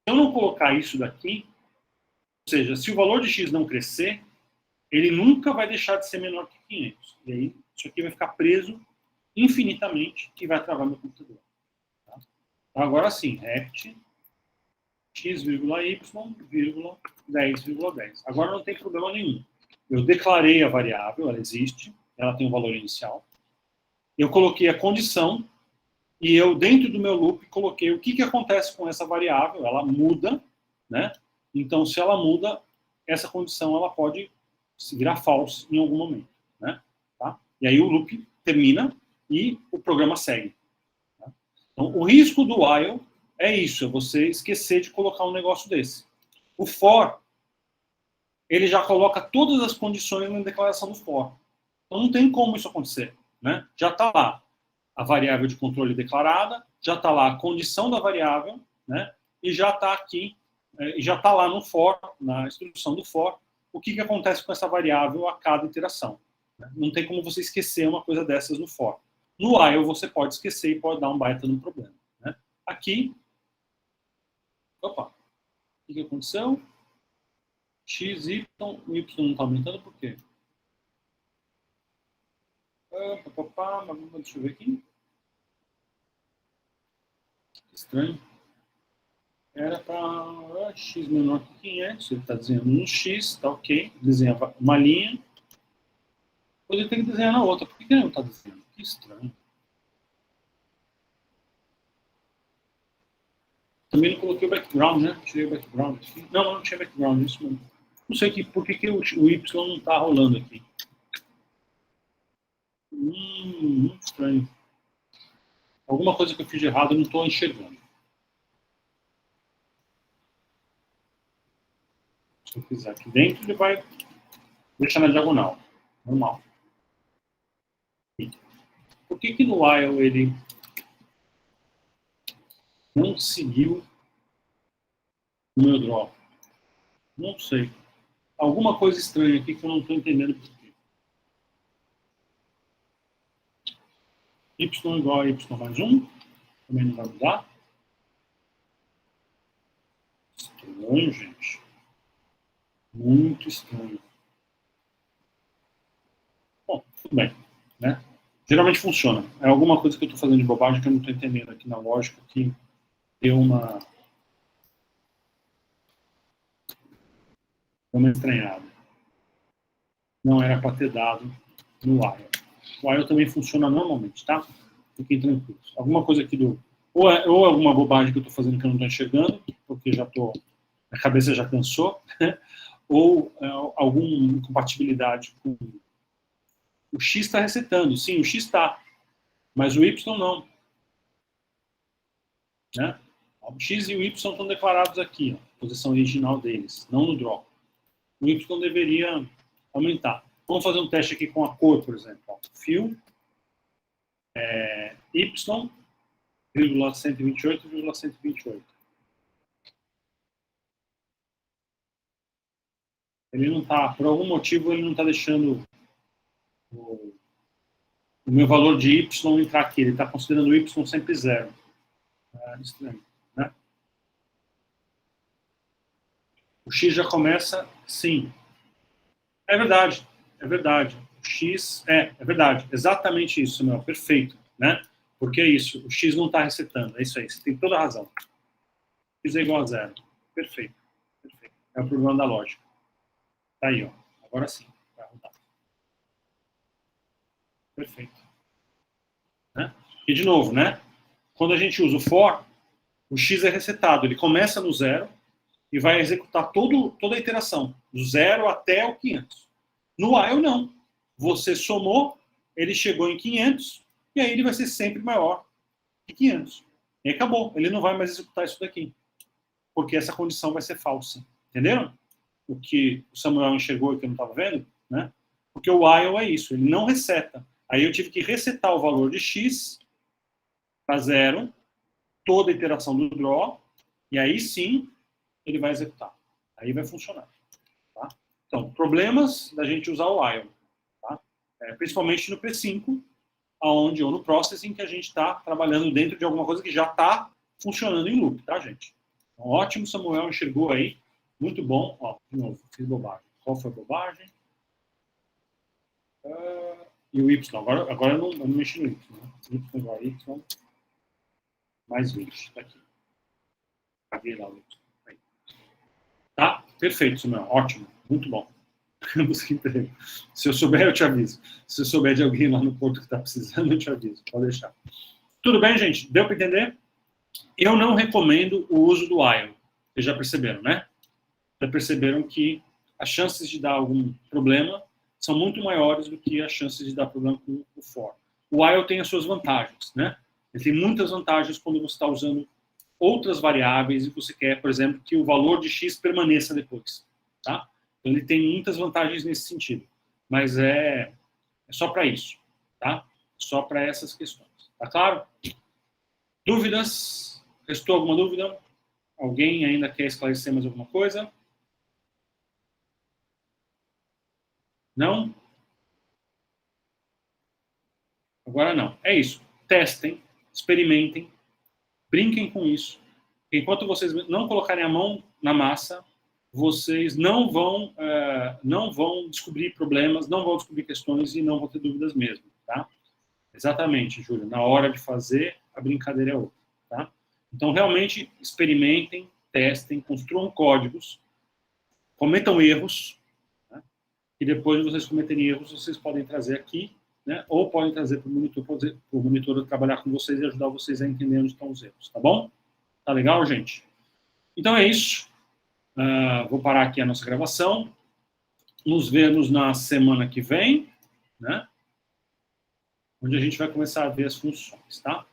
eu não colocar isso daqui, ou seja, se o valor de x não crescer, ele nunca vai deixar de ser menor que 500. E aí, isso aqui vai ficar preso infinitamente e vai travar meu computador. Tá? Então, agora sim, rect x, y, 10,10. Agora não tem problema nenhum. Eu declarei a variável, ela existe, ela tem um valor inicial. Eu coloquei a condição e eu, dentro do meu loop, coloquei o que acontece com essa variável. Ela muda, né? Então, se ela muda, essa condição ela pode se virar false em algum momento, né? Tá? E aí o loop termina e o programa segue. Tá? Então, o risco do while é isso, é você esquecer de colocar um negócio desse. O for, ele já coloca todas as condições na declaração do for. Então não tem como isso acontecer. Né? Já está lá a variável de controle declarada, já está lá a condição da variável, né? E já está aqui, já está lá no for, na instrução do for, o que acontece com essa variável a cada iteração. Né? Não tem como você esquecer uma coisa dessas no for. No while você pode esquecer e pode dar um baita no problema. Né? Aqui, opa, o que aconteceu? X, Y, o Y não está aumentando por quê? Deixa eu ver aqui. Estranho. Era para x menor que 500. Ele está desenhando um x, está ok. Desenha uma linha. Depois ele tem que desenhar na outra. Por que ele não está desenhando? Que estranho. Também não coloquei o background, né? Tirei o background aqui. Não tinha background. Isso não. Não sei por que o Y não está rolando aqui. Muito estranho. Alguma coisa que eu fiz de errado eu não estou enxergando. Se eu fizer aqui dentro, ele vai deixar na diagonal. Normal. Por que no while ele não seguiu o meu draw? Não sei. Alguma coisa estranha aqui que eu não estou entendendo por quê. Y igual a Y mais 1. Também não vai mudar. Estranho, gente. Muito estranho. Bom, tudo bem. Né? Geralmente funciona. É alguma coisa que eu estou fazendo de bobagem que eu não estou entendendo aqui na lógica, que deu uma estranhada. Não era para ter dado no while. O while também funciona normalmente, tá? Fiquem tranquilos. Alguma coisa aqui do... Ou alguma bobagem que eu estou fazendo que eu não estou enxergando, porque já estou... A cabeça já cansou, né? Ou alguma incompatibilidade com... O X está resetando. Sim, o X está. Mas o Y não. Né? O X e o Y estão declarados aqui, ó, posição original deles, não no draw. O Y deveria aumentar. Vamos fazer um teste aqui com a cor, por exemplo. Ó. Fill Y, 128,128. Ele não está, por algum motivo, ele não está deixando o meu valor de Y entrar aqui. Ele está considerando o Y sempre 0. É estranho, né? O X já começa, sim. É verdade. O X, é verdade. Exatamente isso, Samuel. Perfeito, né? Porque é isso. O X não está resetando. É isso aí. Você tem toda a razão. X é igual a 0. Perfeito. É o problema da lógica. Tá aí, ó. Agora sim. Vai rodar. Perfeito. Né? E de novo, né? Quando a gente usa o for, o X é resetado. Ele começa no 0 e vai executar toda a iteração, do 0 até o 500. No while, não. você somou, ele chegou em 500, e aí ele vai ser sempre maior que 500. E acabou, ele não vai mais executar isso daqui, porque essa condição vai ser falsa. Entenderam? O que o Samuel enxergou e que eu não estava vendo, né? Porque o while é isso, ele não reseta. Aí eu tive que resetar o valor de x para 0, toda a iteração do draw, e aí sim ele vai executar. Aí vai funcionar. Tá? Então, problemas da gente usar o while. Tá? Principalmente no P5, aonde, ou no processing, que a gente está trabalhando dentro de alguma coisa que já está funcionando em loop, tá, gente? Então, ótimo, Samuel enxergou aí. Muito bom. Ó, de novo, fiz bobagem. Qual foi a bobagem? E o Y. Agora eu não mexi no Y. Né? Y igual a Y. Mais 20. Tá aqui. Caguei lá o Y. Aí. Tá? Perfeito, Samuel. Ótimo. Muito bom. Busca emprego. Se eu souber, eu te aviso. Se eu souber de alguém lá no Porto que está precisando, eu te aviso. Pode deixar. Tudo bem, gente? Deu para entender? Eu não recomendo o uso do while. Vocês já perceberam, né? Já perceberam que as chances de dar algum problema são muito maiores do que as chances de dar problema com o for. O while tem as suas vantagens, né? Ele tem muitas vantagens quando você está usando outras variáveis e você quer, por exemplo, que o valor de x permaneça depois, tá? Então, ele tem muitas vantagens nesse sentido, mas é só para isso, tá? Só para essas questões, tá claro? Dúvidas? Restou alguma dúvida? Alguém ainda quer esclarecer mais alguma coisa? Não? Agora não. É isso. Testem, experimentem, brinquem com isso. Enquanto vocês não colocarem a mão na massa, vocês não vão descobrir problemas, não vão descobrir questões e não vão ter dúvidas mesmo, tá? Exatamente, Júlia. Na hora de fazer, a brincadeira é outra, tá? Então, realmente, experimentem, testem, construam códigos, cometam erros, né? E depois de vocês cometerem erros, vocês podem trazer aqui, né? Ou podem trazer para o monitor trabalhar com vocês e ajudar vocês a entender onde estão os erros, tá bom? Tá legal, gente? Então é isso. Vou parar aqui a nossa gravação. Nos vemos na semana que vem, né? Onde a gente vai começar a ver as funções, tá?